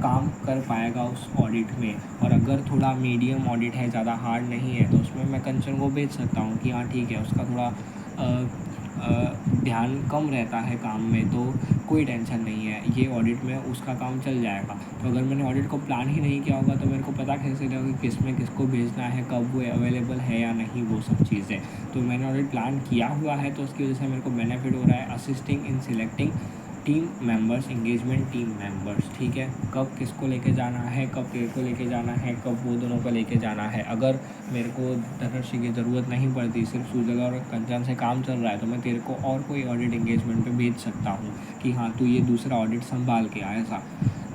काम कर पाएगा उस ऑडिट में। और अगर थोड़ा मीडियम ऑडिट है, ज़्यादा हार्ड नहीं है, तो उसमें मैं कंसर्न को भेज सकता हूँ कि हाँ ठीक है, उसका थोड़ा ध्यान कम रहता है काम में, तो कोई टेंशन नहीं है, ये ऑडिट में उसका काम चल जाएगा। तो अगर मैंने ऑडिट को प्लान ही नहीं किया होगा तो मेरे को पता कैसे चलेगा कि किस में किसको भेजना है, कब वो अवेलेबल है या नहीं, वो सब चीज़ें। तो मैंने ऑडिट प्लान किया हुआ है तो उसकी वजह से मेरे को बेनिफिट हो रहा है असिस्टिंग इन selecting team members, engagement team members, ठीक है। कब किसको लेके जाना है, कब तेरे को लेके जाना है, कब वो दोनों को लेके जाना है। अगर मेरे को धनुषी की ज़रूरत नहीं पड़ती, सिर्फ सुजल और कंचन से काम चल रहा है, तो मैं तेरे को और कोई ऑडिट इंगेजमेंट पे भेज सकता हूँ कि हाँ तू ये दूसरा ऑडिट संभाल के आ, ऐसा।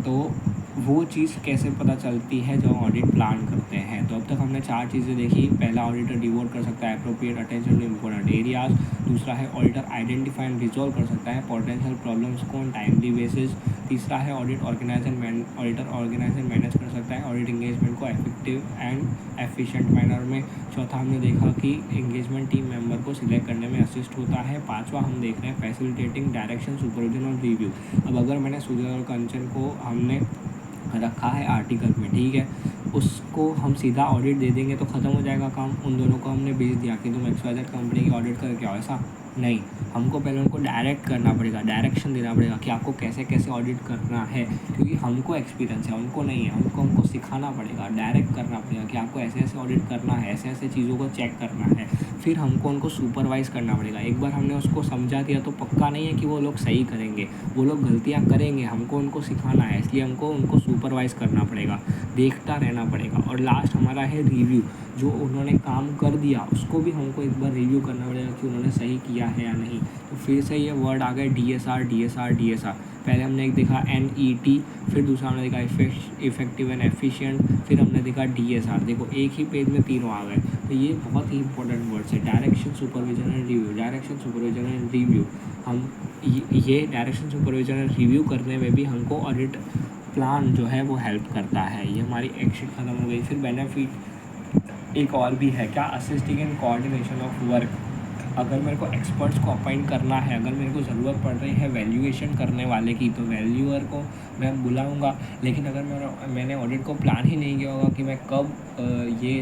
तो वो चीज़ कैसे पता चलती है जब ऑडिट प्लान करते हैं। तो अब तक हमने 4 चीज़ें देखी। पहला, ऑडिटर डिवोट कर सकता है appropriate attention to important areas. दूसरा है ऑडिटर आइडेंटिफाई एंड रिजॉल्व कर सकता है पोटेंशियल प्रॉब्लम्स को ऑन टाइमली बेसिस। तीसरा है ऑडिटर ऑर्गेनाइज एंड मैनेज कर सकता है ऑडिट इंगेजमेंट को इफेक्टिव एंड एफिशिएंट मैनर में। चौथा, हमने देखा कि इंगेजमेंट टीम मेंबर को सिलेक्ट करने में असिस्ट होता है। पांचवा, हम देख रहे हैं फैसिलिटेटिंग डायरेक्शन, सुपरविजन और रिव्यू। अब अगर मैंने सुजल और कंचन को हमने रखा है आर्टिकल में, ठीक है, उसको हम सीधा ऑडिट दे देंगे तो ख़त्म हो जाएगा काम। उन दोनों को हमने भेज दिया कि तुम XYZ कंपनी की ऑडिट करके आओ, ऐसा नहीं, हमको पहले उनको डायरेक्ट करना पड़ेगा, डायरेक्शन देना पड़ेगा कि आपको कैसे कैसे ऑडिट करना है, क्योंकि हमको एक्सपीरियंस है, उनको नहीं है, हमको सिखाना पड़ेगा, डायरेक्ट करना पड़ेगा कि आपको ऐसे ऐसे ऑडिट करना है, ऐसे ऐसे चीज़ों को चेक करना है। फिर हमको उनको सुपरवाइज़ करना पड़ेगा। एक बार हमने उसको समझा दिया तो पक्का नहीं है कि वो लोग सही करेंगे, वो लोग गलतियाँ करेंगे, हमको उनको सिखाना है, इसलिए हमको उनको सुपरवाइज़ करना पड़ेगा, देखता रहना पड़ेगा। और लास्ट हमारा है रिव्यू, जो उन्होंने काम कर दिया उसको भी हमको एक बार रिव्यू करना पड़ेगा कि उन्होंने सही किया है या नहीं। तो फिर से ये वर्ड आ गए DSR DSR DSR। पहले हमने एक देखा NET, फिर दूसरा हमने देखा इफेक्टिव एंड एफिशिएंट, फिर हमने देखा DSR। देखो एक ही पेज में तीनों आ गए। तो ये बहुत ही इंपॉर्टेंट वर्ड्स है, direction, supervision and review, direction, supervision and review. हम ये डायरेक्शन, सुपरविजन एंड रिव्यू करने में भी हमको ऑडिट प्लान जो है वो हेल्प करता है। ये हमारी एक शीट खत्म हो गई। फिर बेनिफिट एक और भी है, क्या, assisting in coordination of work. अगर मेरे को एक्सपर्ट्स को अपॉइंट करना है, अगर मेरे को ज़रूरत पड़ रही है वैल्यूएशन करने वाले की, तो वैल्यूअर को मैं बुलाऊंगा। लेकिन अगर मैंने ऑडिट को प्लान ही नहीं किया होगा कि मैं कब ये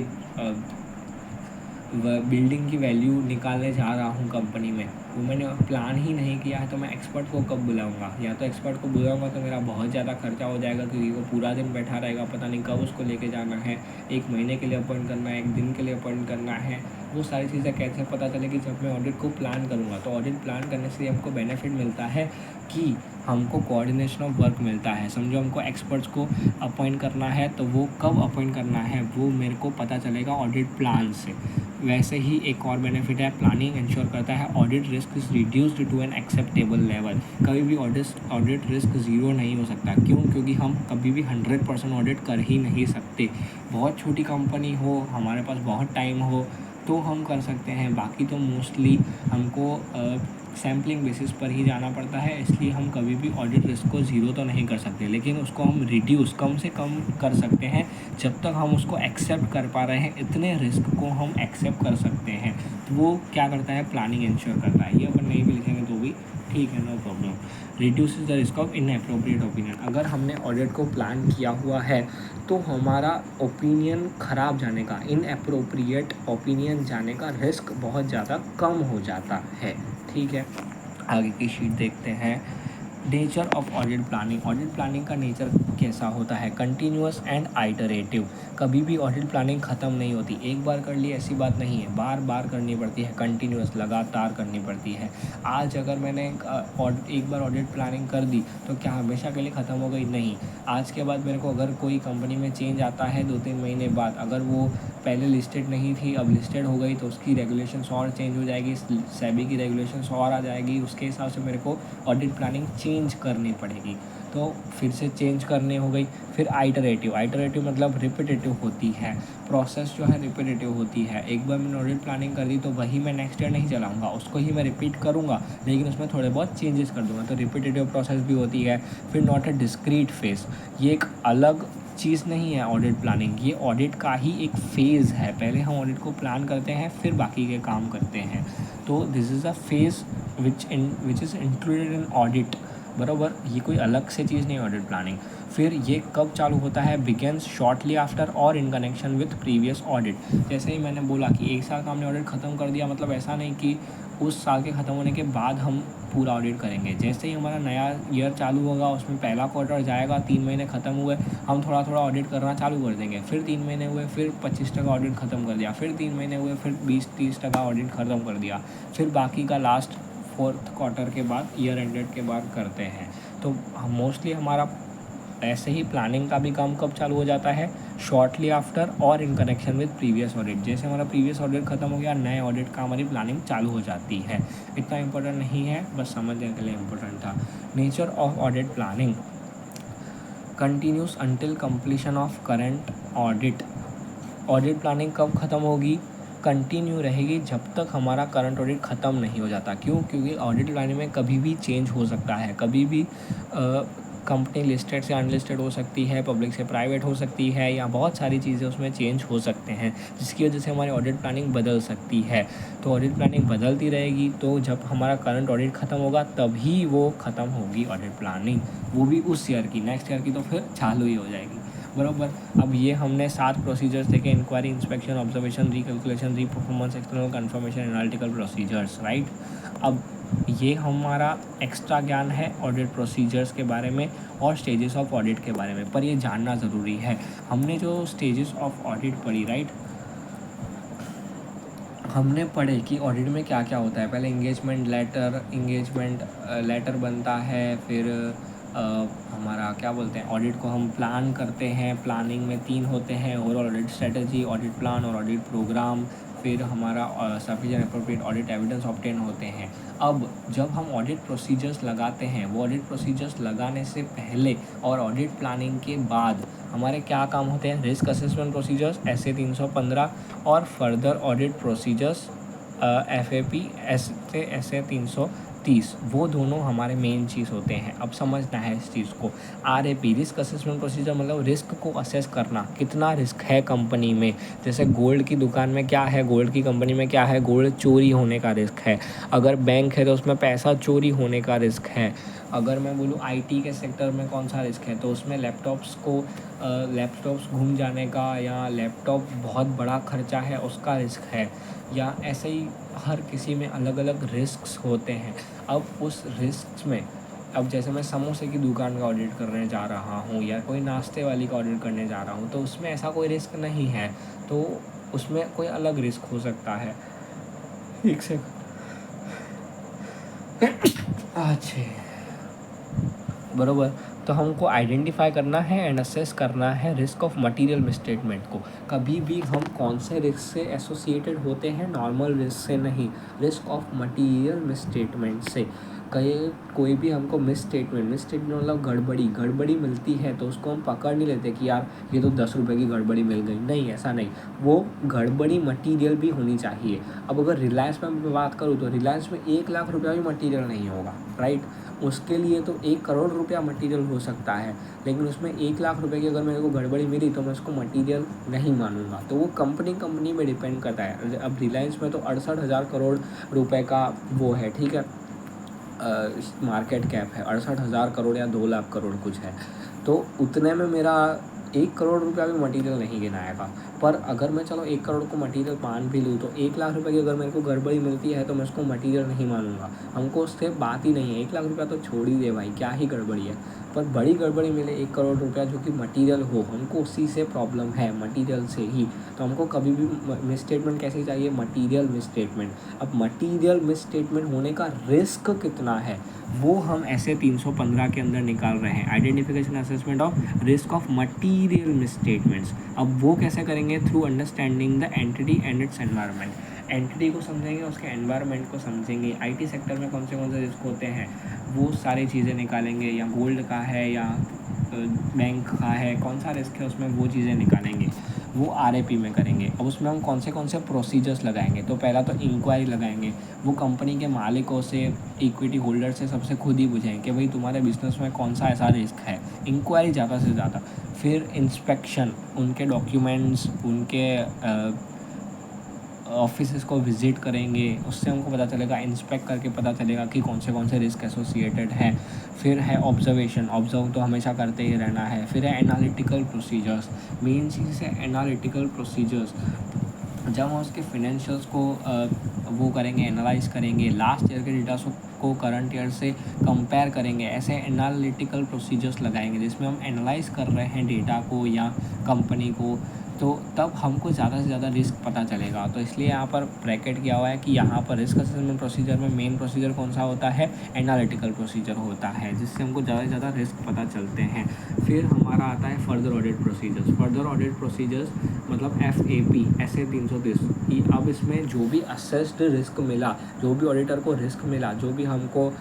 बिल्डिंग की वैल्यू निकालने जा रहा हूँ कंपनी में, वो मैंने प्लान ही नहीं किया है, तो मैं एक्सपर्ट को कब बुलाऊंगा। या तो एक्सपर्ट को बुलाऊंगा तो मेरा बहुत ज़्यादा खर्चा हो जाएगा, क्योंकि वो पूरा दिन बैठा रहेगा, पता नहीं कब उसको लेके जाना है, 1 महीने के लिए अपॉइंट करना है, 1 दिन के लिए अपॉइंट करना है। वो सारी चीज़ें कैसे पता चलेगी, जब मैं ऑडिट को प्लान करूँगा। तो ऑडिट प्लान करने से हमको बेनिफिट मिलता है कि हमको कोऑर्डिनेशन ऑफ वर्क मिलता है। समझो हमको एक्सपर्ट्स को अपॉइंट करना है, तो वो कब अपॉइंट करना है वो मेरे को पता चलेगा ऑडिट प्लान से। वैसे ही एक और बेनिफिट है, प्लानिंग इंश्योर करता है audit risk is reduced to an acceptable level. कभी भी ऑडिट रिस्क ज़ीरो नहीं हो सकता। क्यों? क्योंकि हम कभी भी 100% ऑडिट कर ही नहीं सकते। बहुत छोटी कंपनी हो, हमारे पास बहुत टाइम हो तो हम कर सकते हैं, बाकी तो मोस्टली हमको सैम्पलिंग बेसिस पर ही जाना पड़ता है। इसलिए हम कभी भी ऑडिट रिस्क को ज़ीरो तो नहीं कर सकते, लेकिन उसको हम रिड्यूस, कम से कम कर सकते हैं। जब तक हम उसको एक्सेप्ट कर पा रहे हैं, इतने रिस्क को हम एक्सेप्ट कर सकते हैं। तो वो क्या करता है, प्लानिंग इंश्योर करता है। ये अपन नहीं भी लिखेंगे तो भी ठीक है, no problem. Reduces the risk of inappropriate opinion. अगर हमने ऑडिट को प्लान किया हुआ है तो हमारा ओपिनियन ख़राब जाने का, इनएप्रोप्रिएट ओपिनियन जाने का रिस्क बहुत ज़्यादा कम हो जाता है। ठीक है, आगे की शीट देखते हैं। Nature of audit planning. Audit planning का नेचर कैसा होता है, कंटिन्यूअस एंड आइटरेटिव। कभी भी ऑडिट प्लानिंग ख़त्म नहीं होती, एक बार कर ली ऐसी बात नहीं है, बार बार करनी पड़ती है, कंटिन्यूअस, लगातार करनी पड़ती है। आज अगर मैंने एक बार ऑडिट प्लानिंग कर दी तो क्या हमेशा के लिए ख़त्म हो गई? नहीं। आज के बाद मेरे को अगर कोई कंपनी में चेंज आता है 2-3 महीने बाद, अगर वो पहले लिस्टेड नहीं थी, अब लिस्टेड हो गई, तो उसकी रेगुलेशंस और चेंज हो जाएगी, सेबी की रेगुलेशंस और आ जाएगी, उसके हिसाब से मेरे को ऑडिट प्लानिंग चेंज करनी पड़ेगी। तो फिर से चेंज करनी हो गई। फिर आइटरेटिव मतलब रिपीटेटिव होती है, प्रोसेस जो है रिपीटेटिव होती है। एक बार मैंने ऑडिट प्लानिंग कर दी तो वही मैं नेक्स्ट ईयर नहीं चलाऊंगा, उसको ही मैं रिपीट करूंगा, लेकिन उसमें थोड़े बहुत चेंजेस कर दूंगा। तो रिपीटेटिव प्रोसेस भी होती है। फिर नॉट अ डिस्क्रीट फेज, ये एक अलग चीज़ नहीं है ऑडिट प्लानिंग, ये ऑडिट का ही एक फेज़ है। पहले हम ऑडिट को प्लान करते हैं, फिर बाकी के काम करते हैं। तो this is a phase which is included in audit, बराबर। ये कोई अलग से चीज़ नहीं है ऑडिट प्लानिंग। फिर ये कब चालू होता है, बिगेंस शॉर्टली आफ्टर और in connection with previous audit. जैसे ही मैंने बोला कि 1 साल का हमने ऑडिट ख़त्म कर दिया, मतलब ऐसा नहीं कि उस साल के ख़त्म होने के बाद हम पूरा ऑडिट करेंगे। जैसे ही हमारा नया ईयर चालू होगा, उसमें पहला क्वार्टर जाएगा, 3 महीने ख़त्म हुए, हम थोड़ा थोड़ा ऑडिट करना चालू कर देंगे। फिर 3 महीने हुए, फिर 25% ऑडिट ख़त्म कर दिया, फिर 3 महीने हुए, फिर 20-30% ऑडिट ख़त्म कर दिया, फिर बाकी का लास्ट 4th क्वार्टर के बाद, ईयर एंडेड के बाद करते हैं। तो मोस्टली हमारा ऐसे ही प्लानिंग का भी काम कब चालू हो जाता है, शॉर्टली आफ्टर और in connection with previous audit. जैसे हमारा प्रीवियस ऑडिट खत्म हो गया, नए ऑडिट का हमारी प्लानिंग चालू हो जाती है। इतना इंपॉर्टेंट नहीं है, बस समझने के लिए इंपॉर्टेंट था। Nature of audit planning continuous until completion of current audit. Audit planning कब ख़त्म होगी, कंटिन्यू रहेगी जब तक हमारा करंट ऑडिट ख़त्म नहीं हो जाता। क्यों? क्योंकि ऑडिट प्लानिंग में कभी भी चेंज हो सकता है, कभी भी कंपनी लिस्टेड से अनलिस्टेड हो सकती है, पब्लिक से प्राइवेट हो सकती है, या बहुत सारी चीज़ें उसमें चेंज हो सकते हैं, जिसकी वजह से हमारी ऑडिट प्लानिंग बदल सकती है। तो ऑडिट प्लानिंग बदलती रहेगी, तो जब हमारा करंट ऑडिट ख़त्म होगा तभी वो ख़त्म होगी ऑडिट प्लानिंग, वो भी उस ईयर की। नेक्स्ट ईयर की तो फिर चालू ही हो जाएगी, बराबर। अब ये हमने 7 प्रोसीजर्स देखे: inquiry, inspection, observation, recalculation, reperformance, external confirmation, analytical procedures, right. अब ये हमारा एक्स्ट्रा ज्ञान है ऑडिट प्रोसीजर्स के बारे में और स्टेजेस ऑफ ऑडिट के बारे में, पर ये जानना ज़रूरी है। हमने जो स्टेजेस ऑफ ऑडिट पढ़ी, राइट, हमने पढ़े कि ऑडिट में क्या क्या होता है। पहले इंगेजमेंट लेटर बनता है, फिर हमारा क्या बोलते हैं, ऑडिट को हम प्लान करते हैं। प्लानिंग में 3 होते हैं: overall audit strategy, audit plan और ऑडिट प्रोग्राम। फिर हमारा sufficient appropriate audit evidence obtain होते हैं। अब जब हम ऑडिट प्रोसीजर्स लगाते हैं, वो ऑडिट प्रोसीजर्स लगाने से पहले और ऑडिट प्लानिंग के बाद हमारे क्या काम होते हैं: रिस्क असेसमेंट प्रोसीजर्स SA 315 और further audit procedures FAP SA 330, वो दोनों हमारे मेन चीज़ होते हैं। अब समझना है इस चीज़ को। RAP, रिस्क असेसमेंट प्रोसीजर, मतलब रिस्क को असेस करना, कितना रिस्क है कंपनी में। जैसे गोल्ड की दुकान में क्या है, गोल्ड की कंपनी में क्या है, गोल्ड चोरी होने का रिस्क है। अगर बैंक है तो उसमें पैसा चोरी होने का रिस्क है। अगर मैं बोलूँ IT के सेक्टर में कौन सा रिस्क है, तो उसमें लैपटॉप्स घूम जाने का, या लैपटॉप बहुत बड़ा खर्चा है उसका रिस्क है, या ऐसे ही हर किसी में अलग अलग रिस्क्स होते हैं। अब उस रिस्क में, अब जैसे मैं समोसे की दुकान का ऑडिट करने जा रहा हूँ या कोई नाश्ते वाली का ऑडिट करने जा रहा हूँ, तो उसमें ऐसा कोई रिस्क नहीं है, तो उसमें कोई अलग रिस्क हो सकता है। एक सेकंड। अच्छा, बरोबर। तो हमको आइडेंटिफाई करना है एंड असेस करना है रिस्क ऑफ मटेरियल मिसस्टेटमेंट को। कभी भी हम कौन से रिस्क से एसोसिएटेड होते हैं, नॉर्मल रिस्क से नहीं, रिस्क ऑफ मटेरियल मिसस्टेटमेंट से। कोई भी हमको मिसस्टेटमेंट मतलब गड़बड़ी मिलती है, तो उसको हम पकड़ नहीं लेते कि यार ये तो 10 रुपये की गड़बड़ी मिल गई। नहीं, ऐसा नहीं, वो गड़बड़ी मटेरियल भी होनी चाहिए। अब अगर रिलायंस में मैं बात करूँ, तो रिलायंस में 1 लाख रुपया भी मटेरियल नहीं होगा, राइट। उसके लिए तो 1 करोड़ रुपया मटेरियल हो सकता है, लेकिन उसमें 1 लाख रुपए की अगर मेरे को गड़बड़ी मिली तो मैं उसको मटेरियल नहीं मानूंगा। तो वो कंपनी में डिपेंड करता है। अब रिलायंस में तो 68,000 करोड़ रुपए का वो है, ठीक है, मार्केट कैप है 68,000 करोड़ या 2 लाख करोड़ कुछ है। तो उतने में मेरा 1 करोड़ रुपया भी मटेरियल नहीं गिनाएगा। पर अगर मैं चलो 1 करोड़ को मटेरियल मान भी लूँ, तो 1 लाख रुपए की अगर मेरे को गड़बड़ी मिलती है तो मैं उसको मटेरियल नहीं मानूंगा। हमको उससे बात ही नहीं है। 1 लाख रुपया तो छोड़ ही दे भाई, क्या ही गड़बड़ी है। पर बड़ी गड़बड़ी मिले 1 करोड़ रुपया जो कि मटेरियल हो, हमको उसी से प्रॉब्लम है, मटेरियल से ही। तो हमको कभी भी मिसस्टेटमेंट कैसे चाहिए, मटेरियल मिसस्टेटमेंट। अब मटेरियल मिसस्टेटमेंट होने का रिस्क कितना है, वो हम ऐसे 315 के अंदर निकाल रहे हैं। Identification assessment of risk of material misstatements. अब वो कैसे करेंगे, through understanding the entity and it's environment. Entity को समझेंगे, उसके एनवायरनमेंट को समझेंगे। IT सेक्टर में कौन से रिस्क होते हैं, वो सारी चीज़ें निकालेंगे। या गोल्ड का है या बैंक का है, कौन सा रिस्क है उसमें, वो चीज़ें निकालेंगे। वो RAP में करेंगे। अब उसमें हम कौन से प्रोसीजर्स लगाएंगे, तो पहला तो इंक्वायरी लगाएंगे। वो कंपनी के मालिकों से, इक्विटी होल्डर से, सबसे खुद ही पूछेंगे कि भाई तुम्हारे बिजनेस में कौन सा ऐसा रिस्क है। इंक्वायरी ज़्यादा से ज़्यादा। फिर इंस्पेक्शन, उनके डॉक्यूमेंट्स, उनके ऑफिसेस को विज़िट करेंगे, उससे हमको पता चलेगा, इंस्पेक्ट करके पता चलेगा कि कौन से रिस्क एसोसिएटेड हैं। फिर है ऑब्जर्वेशन, ऑब्जर्व तो हमेशा करते ही रहना है। फिर है एनालिटिकल प्रोसीजर्स, मेन चीज़ है एनालिटिकल प्रोसीजर्स। जब हम उसके फिनेंशियल्स को वो करेंगे, एनालाइज करेंगे, लास्ट ईयर के डेटा को करंट ईयर से कंपेयर करेंगे, ऐसे एनालिटिकल प्रोसीजर्स लगाएंगे जिसमें हम एनालाइज कर रहे हैं डेटा को या कंपनी को, तो तब हमको ज़्यादा से ज़्यादा रिस्क पता चलेगा। तो इसलिए यहाँ पर ब्रैकेट किया हुआ है कि यहाँ पर रिस्क असेसमेंट प्रोसीजर में मेन प्रोसीजर कौन सा होता है, एनालिटिकल प्रोसीजर होता है, जिससे हमको ज़्यादा से ज़्यादा रिस्क पता चलते हैं। फिर हमारा आता है further audit procedures. Further audit procedures मतलब FAP, SA 330। अब इसमें जो भी असेस्ड रिस्क मिला, जो भी ऑडिटर को रिस्क मिला, जो भी हमको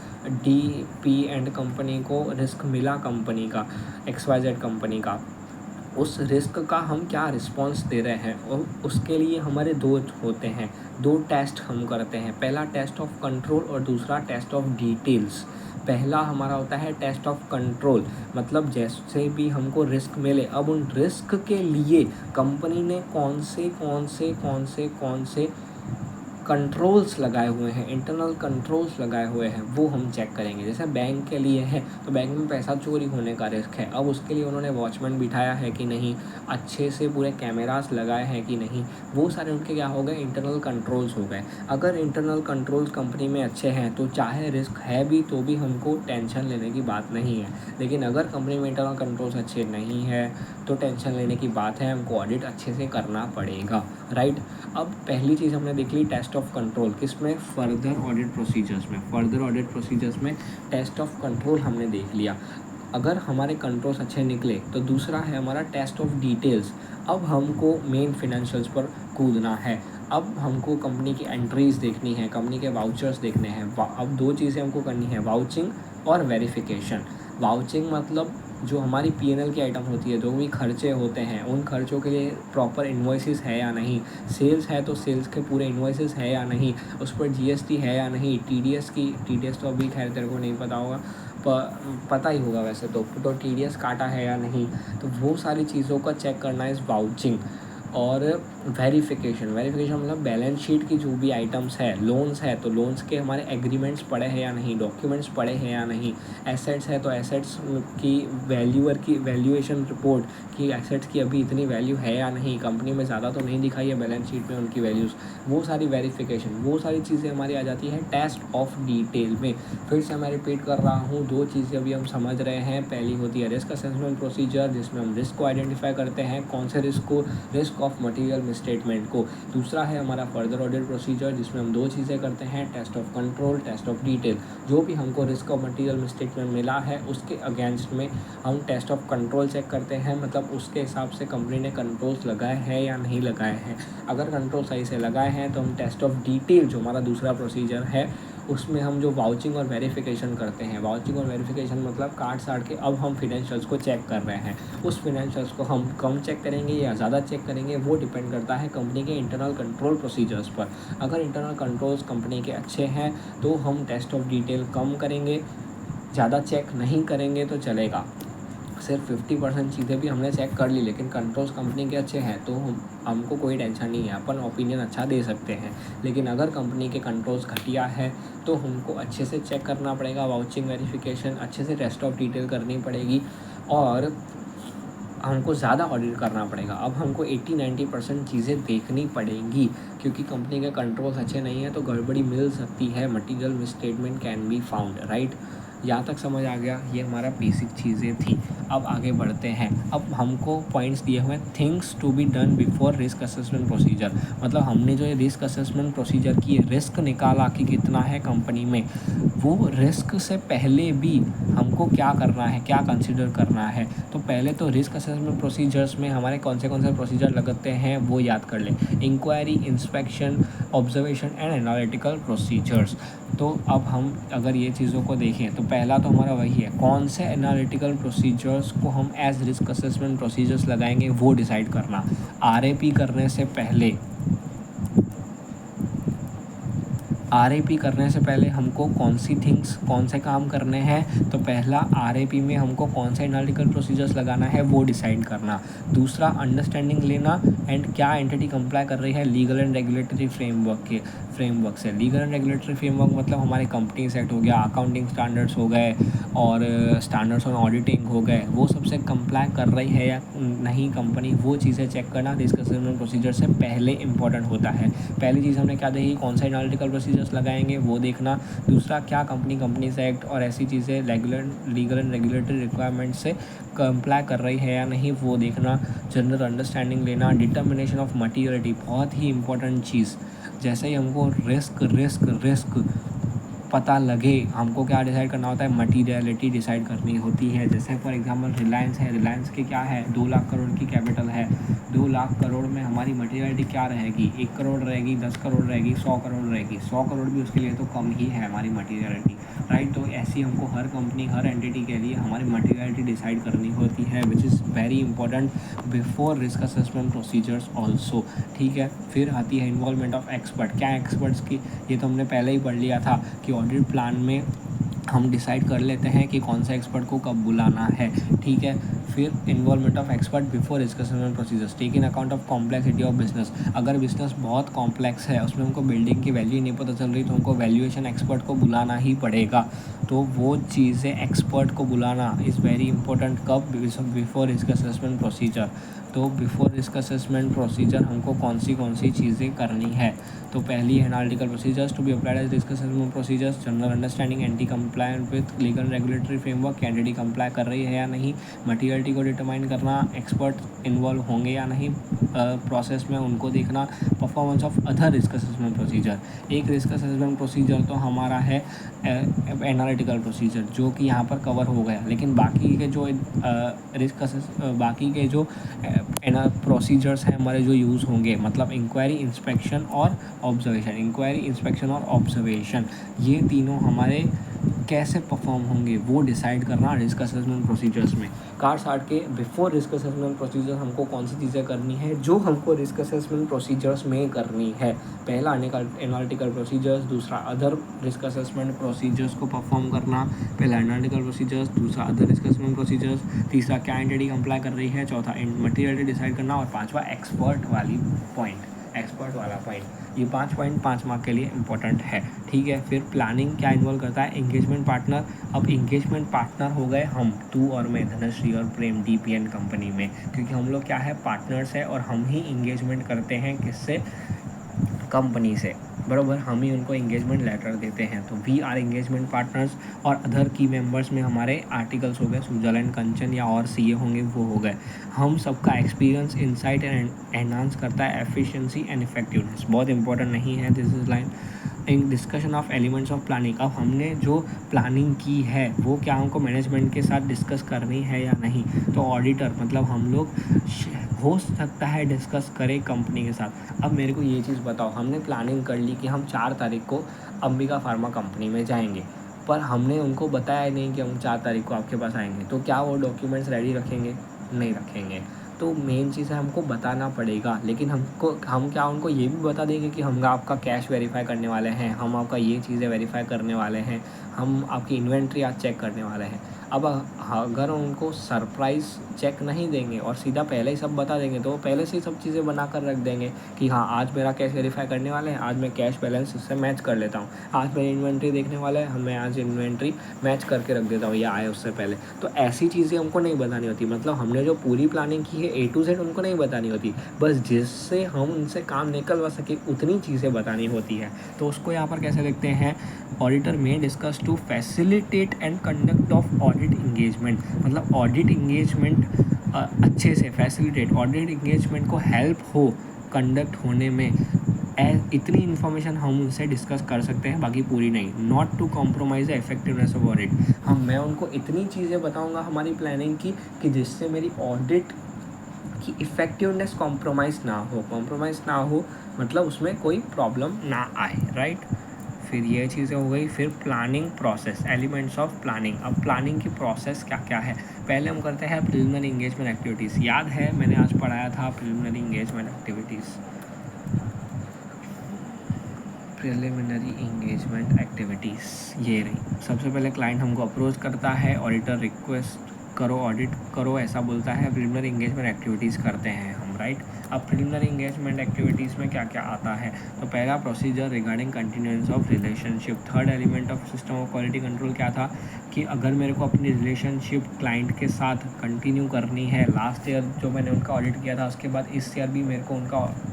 DP एंड कंपनी को रिस्क मिला, कंपनी का XYZ कंपनी का, उस रिस्क का हम क्या रिस्पॉन्स दे रहे हैं, और उसके लिए हमारे 2 होते हैं, 2 टेस्ट हम करते हैं। पहला टेस्ट ऑफ कंट्रोल और दूसरा टेस्ट ऑफ डिटेल्स। पहला हमारा होता है टेस्ट ऑफ कंट्रोल, मतलब जैसे भी हमको रिस्क मिले, अब उन रिस्क के लिए कंपनी ने कौन से कंट्रोल्स लगाए हुए हैं, इंटरनल कंट्रोल्स लगाए हुए हैं, वो हम चेक करेंगे। जैसे बैंक के लिए है तो बैंक में पैसा चोरी होने का रिस्क है, अब उसके लिए उन्होंने वॉचमैन बिठाया है कि नहीं, अच्छे से पूरे कैमरास लगाए हैं कि नहीं, वो सारे उनके क्या हो गए, इंटरनल कंट्रोल्स हो गए। अगर इंटरनल कंट्रोल्स कंपनी में अच्छे हैं तो चाहे रिस्क है भी तो भी हमको टेंशन लेने की बात नहीं है। लेकिन अगर कंपनी में इंटरनल कंट्रोल्स अच्छे नहीं है तो टेंशन लेने की बात है, हमको ऑडिट अच्छे से करना पड़ेगा, राइट। अब पहली चीज़ हमने देख ली टेस्ट ऑफ कंट्रोल, किसमें, फर्दर ऑडिट प्रोसीजर्स में। फर्दर ऑडिट प्रोसीजर्स में टेस्ट ऑफ कंट्रोल हमने देख लिया। अगर हमारे कंट्रोल्स अच्छे निकले तो दूसरा है हमारा टेस्ट ऑफ डिटेल्स। अब हमको मेन फिनेंशियल्स पर कूदना है, अब हमको कंपनी की एंट्रीज देखनी है, कंपनी के वाउचर्स देखने हैं। अब दो चीज़ें हमको करनी है, वाउचिंग और वेरिफिकेशन। वाउचिंग मतलब जो हमारी पीएनएल की आइटम होती है, जो भी खर्चे होते हैं, उन खर्चों के लिए प्रॉपर इन्वॉइसेस है या नहीं, सेल्स है तो सेल्स के पूरे इन्वॉइसेस है या नहीं, उस पर जीएसटी है या नहीं, टीडीएस तो अभी खैर तेरे को नहीं पता होगा, पता ही होगा वैसे तो टीडीएस काटा है या नहीं, तो वो सारी चीज़ों का चेक करना इस वाउचिंग। और वेरिफिकेशन मतलब बैलेंस शीट की जो भी आइटम्स है, लोन्स है तो लोन्स के हमारे एग्रीमेंट्स पड़े हैं या नहीं, डॉक्यूमेंट्स पड़े हैं या नहीं, एसेट्स है तो एसेट्स की वैल्यूएशन रिपोर्ट कि एसेट्स की अभी इतनी वैल्यू है या नहीं, कंपनी में ज़्यादा तो नहीं दिखाई है बैलेंस शीट में उनकी वैल्यूज़, वो सारी वेरिफिकेशन, वो सारी चीज़ें हमारी आ जाती है टेस्ट ऑफ डिटेल में। फिर से मैं रिपीट कर रहा हूँ, दो चीज़ें अभी हम समझ रहे हैं। पहली होती है रिस्क असेसमेंट प्रोसीजर, जिसमें हम रिस्क को आइडेंटिफाई करते हैं, कौन से रिस्क ऑफ मटेरियल मिसस्टेटमेंट को। दूसरा है हमारा फर्दर ऑडिट प्रोसीजर, जिसमें हम दो चीज़ें करते हैं, test of control, test of detail. जो भी हमको रिस्क ऑफ मटेरियल मिसस्टेटमेंट मिला है उसके अगेंस्ट में हम टेस्ट ऑफ कंट्रोल चेक करते हैं, मतलब उसके हिसाब से कंपनी ने कंट्रोल्स लगाए हैं या नहीं लगाए हैं। अगर कंट्रोल सही से लगाए हैं तो हम टेस्ट ऑफ डिटेल, जो हमारा दूसरा प्रोसीजर है, उसमें हम जो वाउचिंग और वेरिफिकेशन करते हैं। वाउचिंग और वेरिफिकेशन मतलब काट साट के अब हम फिनेंशियल्स को चेक कर रहे हैं। उस फिनेंशियल्स को हम कम चेक करेंगे या ज़्यादा चेक करेंगे, वो डिपेंड करता है कंपनी के इंटरनल कंट्रोल प्रोसीजर्स पर। अगर इंटरनल कंट्रोल्स कंपनी के अच्छे हैं तो हम टेस्ट ऑफ डिटेल कम करेंगे, ज़्यादा चेक नहीं करेंगे तो चलेगा। सिर्फ 50% चीज़ें भी हमने चेक कर ली लेकिन कंट्रोल्स कंपनी के अच्छे हैं तो हमको कोई टेंशन नहीं है, अपन ओपिनियन अच्छा दे सकते हैं। लेकिन अगर कंपनी के कंट्रोल्स घटिया है तो हमको अच्छे से चेक करना पड़ेगा, वाउचिंग वेरिफिकेशन, अच्छे से टेस्ट ऑफ डिटेल करनी पड़ेगी और हमको ज़्यादा ऑडिट करना पड़ेगा। अब हमको 80-90% चीज़ें देखनी पड़ेंगी क्योंकि कंपनी के कंट्रोल्स अच्छे नहीं हैं तो गड़बड़ी मिल सकती है, material misstatement can be found, right. यहाँ तक समझ आ गया, ये हमारा बेसिक चीज़ें थी। अब आगे बढ़ते हैं। अब हमको पॉइंट्स दिए हुए हैं, things to be done before risk assessment procedure, मतलब हमने जो ये रिस्क असेसमेंट प्रोसीजर की रिस्क निकाला कि कितना है कंपनी में, वो रिस्क से पहले भी हमको क्या करना है, क्या कंसिडर करना है। तो पहले तो रिस्क असेसमेंट प्रोसीजर्स में हमारे कौन से प्रोसीजर लगते हैं वो याद कर लें। Inquiry, inspection, observation and analytical procedures. तो अब हम अगर ये चीज़ों को देखें तो पहला तो हमारा वही है, कौन से एनालिटिकल प्रोसीजर्स को हम एज रिस्क असेसमेंट प्रोसीजर्स लगाएंगे वो डिसाइड करना। आरएपी करने से पहले हमको कौन से काम करने हैं, तो पहला आरएपी में हमको कौन से एनालिटिकल प्रोसीजर्स लगाना है वो डिसाइड करना। दूसरा अंडरस्टैंडिंग लेना एंड क्या एंटिटी कंप्लाई कर रही है लीगल एंड रेगुलेटरी फ्रेमवर्क से। लीगल एंड रेगुलेटरी फ्रेमवर्क मतलब हमारे कंपनीज एक्ट हो गया, अकाउंटिंग स्टैंडर्ड्स हो गए और स्टैंडर्ड्स ऑन ऑडिटिंग हो गए, वो सबसे कंप्लाई कर रही है या नहीं कंपनी, वो चीज़ें चेक करना रिस्क असेसमेंट प्रोसीजर से पहले इंपॉर्टेंट होता है। पहली चीज़ हमने क्या देखी, कौन सा एनालिटिकल प्रोसीजर्स लगाएंगे वो देखना। दूसरा, क्या कंपनीज एक्ट और ऐसी चीज़ें लीगल एंड रेगुलेटरी रिक्वायरमेंट से कंप्लाई कर रही है या नहीं वो देखना। जनरल अंडरस्टैंडिंग लेना। डिटर्मिनेशन ऑफ मटीरियलिटी, बहुत ही इंपॉर्टेंट चीज़। जैसे ही हमको रिस्क पता लगे, हमको क्या डिसाइड करना होता है, मटीरियलिटी डिसाइड करनी होती है। जैसे फॉर एग्जांपल रिलायंस है, रिलायंस की क्या है, 2 लाख करोड़ की कैपिटल है, 2 लाख करोड़ में हमारी मटीरियलिटी क्या रहेगी, 1 करोड़ रहेगी, 10 करोड़ रहेगी, 100 करोड़ रहेगी। 100 करोड़ भी उसके लिए तो कम ही है हमारी मटीरियलिटी, राइट। तो ऐसी हमको हर कंपनी, हर एंटिटी के लिए हमारी मटीरियलिटी डिसाइड करनी होती है, which is very important before risk assessment procedures also, ठीक है। फिर आती है इन्वॉल्वमेंट ऑफ एक्सपर्ट। क्या एक्सपर्ट्स की, ये तो हमने पहले ही पढ़ लिया था कि ऑडिट प्लान में हम डिसाइड कर लेते हैं कि कौन सा एक्सपर्ट को कब बुलाना है, ठीक है। फिर involvement of expert before risk assessment procedures, take in account of complexity of business. अगर बिजनेस बहुत कॉम्प्लेक्स है, उसमें हमको बिल्डिंग की वैल्यू नहीं पता चल रही, तो हमको वैल्यूएशन एक्सपर्ट को बुलाना ही पड़ेगा। तो वो चीज़ें एक्सपर्ट को बुलाना इज़ वेरी इंपॉर्टेंट। कब? Before risk assessment procedure. तो बिफोर रिस्क असेसमेंट प्रोसीजर हमको कौन सी चीज़ें करनी है? तो पहली analytical procedures to be applied as risk assessment procedures, general understanding, entity compliant with legal regulatory framework, candidate comply कर रही है या नहीं, मटीरियलिटी को डिटरमाइन करना, एक्सपर्ट इन्वॉल्व होंगे या नहीं प्रोसेस में, उनको देखना, performance of other risk assessment procedure. एक रिस्क असेसमेंट प्रोसीजर तो हमारा है एनालिटिकल प्रोसीजर, जो कि यहाँ पर कवर हो गया, लेकिन बाकी के जो बाकी के जो प्रोसीजर्स हैं हमारे जो यूज़ होंगे, मतलब इंक्वायरी, इंस्पेक्शन और ऑब्जर्वेशन। इंक्वायरी, इंस्पेक्शन और ऑब्जर्वेशन, ये तीनों हमारे कैसे परफॉर्म होंगे वो डिसाइड करना रिस्क असेसमेंट प्रोसीजर्स में। कार सार्ट के बिफोर रिस्क असेसमेंट प्रोसीजर हमको कौन सी चीज़ें करनी है जो हमको रिस्क असेसमेंट प्रोसीजर्स में करनी है? पहला एनालिटिकल प्रोसीजर्स, दूसरा अदर रिस्क असेसमेंट प्रोसीजर्स को परफॉर्म करना। पहला एनालिटिकल प्रोसीजर्स, दूसरा अदर रिस्क असेसमेंट प्रोसीजर्स, तीसरा क्या एंटिटी कंप्लाई कर रही है, चौथा मटीरियलिटी डिसाइड करना, और पांचवा एक्सपर्ट वाला पॉइंट। ये 5 पॉइंट 5 मार्क के लिए इंपॉर्टेंट है, ठीक है। फिर प्लानिंग क्या इन्वॉल्व करता है? Engagement partner. अब एंगेजमेंट पार्टनर हो गए हम, तू और मैं, धनश्री और प्रेम, DPN कंपनी में, क्योंकि हम लोग क्या है, पार्टनर्स है, और हम ही इंगेजमेंट करते हैं किससे? कंपनी से, बराबर। हम ही उनको एंगेजमेंट लेटर देते हैं, तो वी आर एंगेजमेंट पार्टनर्स। और अदर की मेंबर्स में हमारे आर्टिकल्स हो गए, स्विट्जरलैंड, कंचन या और CA होंगे, वो हो गए। हम सबका एक्सपीरियंस, इंसाइट एंड एनहांस करता है एफिशिएंसी एंड इफेक्टिवनेस। बहुत इंपॉर्टेंट नहीं है this is line. In discussion of elements of planning, अब हमने जो प्लानिंग की है वो क्या हमको मैनेजमेंट के साथ डिस्कस करनी है या नहीं? तो ऑडिटर, मतलब हम लोग हो सकता है डिस्कस करें कंपनी के साथ। अब मेरे को ये चीज़ बताओ, हमने प्लानिंग कर ली कि हम 4 तारीख को अंबिका फार्मा कंपनी में जाएंगे, पर हमने उनको बताया नहीं कि हम 4 तारीख को आपके पास आएंगे, तो क्या वो डॉक्यूमेंट्स रेडी रखेंगे? नहीं रखेंगे। तो मेन चीज़ है हमको बताना पड़ेगा, लेकिन हम क्या उनको ये भी बता देंगे कि हम आपका कैश वेरीफाई करने वाले हैं, हम आपका ये चीज़ें वेरीफाई करने वाले हैं, हम आपकी इन्वेंट्री आज चेक करने वाले हैं। अब अगर उनको सरप्राइज़ चेक नहीं देंगे और सीधा पहले ही सब बता देंगे, तो वो पहले से ही सब चीज़ें बना कर रख देंगे कि हाँ, आज मेरा कैश वेरीफाई करने वाले हैं, आज मैं कैश बैलेंस इससे मैच कर लेता हूँ, आज मेरी इन्वेंट्री देखने वाले हैं, मैं आज इन्वेंट्री मैच करके रख देता हूँ या आए उससे पहले। तो ऐसी चीज़ें हमको नहीं बतानी होती, मतलब हमने जो पूरी प्लानिंग की है A to Z उनको नहीं बतानी होती, बस जिससे हम उनसे काम निकलवा सके उतनी चीज़ें बतानी होती है। तो उसको यहाँ पर कैसे देखते हैं? ऑडिटर में discuss to facilitate and conduct of audit engagement, मतलब ऑडिट इंगेजमेंट अच्छे से फैसिलिटेट, ऑडिट इंगेजमेंट को हेल्प हो कंडक्ट होने में, इतनी इन्फॉर्मेशन हम उनसे डिस्कस कर सकते हैं, बाकी पूरी नहीं। Not to compromise the effectiveness of audit, मैं उनको इतनी चीज़ें बताऊंगा हमारी प्लानिंग की कि जिससे मेरी ऑडिट की इफ़ेक्टिवनेस कॉम्प्रोमाइज़ ना हो, मतलब उसमें कोई प्रॉब्लम ना आए, राइट। फिर ये चीज़ें हो गई। फिर planning process, elements of planning. अब प्लानिंग की प्रोसेस क्या क्या है? पहले हम करते हैं प्रिलिमिनरी इंगेजमेंट एक्टिविटीज़। याद है मैंने आज पढ़ाया था प्रिलिमिनरी इंगेजमेंट एक्टिविटीज़, ये रही। सबसे पहले क्लाइंट हमको अप्रोच करता है, ऑडिटर रिक्वेस्ट करो, ऑडिट करो, ऐसा बोलता है, प्रिलिमिनरी इंगेजमेंट एक्टिविटीज़ करते हैं हम, राइट। अब प्रिलिमिनरी इंगेजमेंट एक्टिविटीज़ में क्या क्या आता है? तो पहला procedure regarding continuance of relationship. Third element of system of quality control क्या था कि अगर मेरे को अपनी रिलेशनशिप क्लाइंट के साथ कंटिन्यू करनी है, लास्ट ईयर जो मैंने उनका ऑडिट किया था उसके बाद इस ईयर भी मेरे को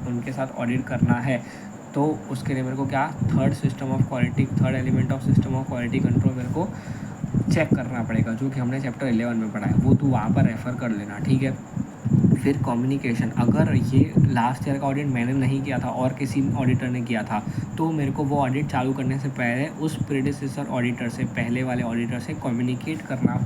उनके साथ ऑडिट करना है, तो उसके लिए मेरे को क्या, third element of system of quality control मेरे को चेक करना पड़ेगा, जो कि हमने चैप्टर 11 में पढ़ा है, वो तू वहाँ पर रेफ़र कर लेना, ठीक है। फिर कम्युनिकेशन, अगर ये लास्ट ईयर का ऑडिट मैंने नहीं किया था और किसी ऑडिटर ने किया था, तो मेरे को वो ऑडिट चालू करने से पहले उस प्रेडिसेसर ऑडिटर से, पहले वाले ऑडिटर से कम्युनिकेट करना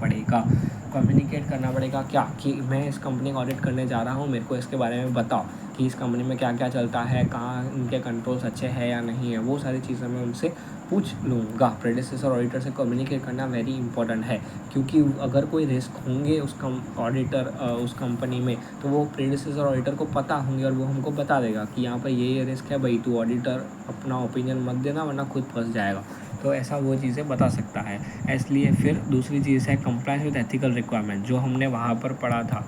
पड़ेगा क्या, कि मैं इस कंपनी का ऑडिट करने जा रहा हूँ, मेरे को इसके बारे में बताओ कि इस कंपनी में क्या क्या चलता है, कहाँ इनके कंट्रोल्स अच्छे हैं या नहीं है, वो सारी चीज़ें मैं उनसे पूछ लूँगा। प्रेडिसेसर ऑडिटर से कम्युनिकेट करना वेरी इंपॉर्टेंट है, क्योंकि अगर कोई रिस्क होंगे उस ऑडिटर उस कंपनी में, तो वो प्रेडिसेसर ऑडिटर को पता होंगे और वो हमको बता देगा कि यहाँ पर ये रिस्क है भाई, तू ऑडिटर अपना ओपिनियन मत देना वरना खुद फंस जाएगा। तो ऐसा वो चीज़ें बता सकता है। इसलिए फिर दूसरी चीज़ है कंप्लायंस विद एथिकल रिक्वायरमेंट, जो हमने वहाँ पर पढ़ा था।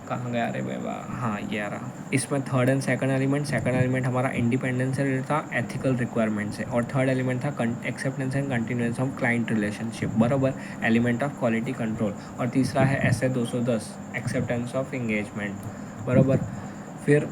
कहाँ गया रे बाबा, हाँ ये आ रहा। इसमें थर्ड एंड सेकंड एलिमेंट हमारा इंडिपेंडेंस से रिलेटेड था, एथिकल रिक्वायरमेंट से, और थर्ड एलिमेंट था acceptance and continuance of client relationship, बराबर, एलिमेंट ऑफ क्वालिटी कंट्रोल। और तीसरा है एसए 210, एक्सेप्टेंस ऑफ इंगेजमेंट, बराबर। फिर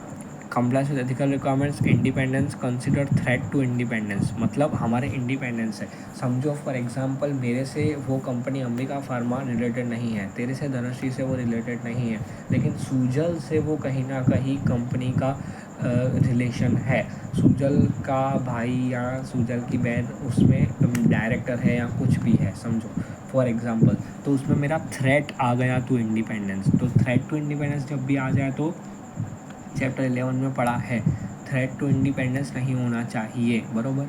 compliance with ethical requirements, independence consider threat to independence, मतलब हमारे इंडिपेंडेंस है। समझो फॉर एग्जांपल मेरे से वो कंपनी अंबिका फार्मा रिलेटेड नहीं है, तेरे से धनश्री से वो रिलेटेड नहीं है, लेकिन सुजल से वो कहीं ना कहीं कंपनी का रिलेशन है। सुजल का भाई या सुजल की बहन उसमें डायरेक्टर है या कुछ भी है, समझो फॉर एग्जांपल, तो उसमें मेरा थ्रेट आ गया टू इंडिपेंडेंस। तो थ्रेट टू इंडिपेंडेंस जब भी आ जाए तो चैप्टर 11 में पढ़ा है, थ्रेट टू इंडिपेंडेंस नहीं होना चाहिए, बराबर।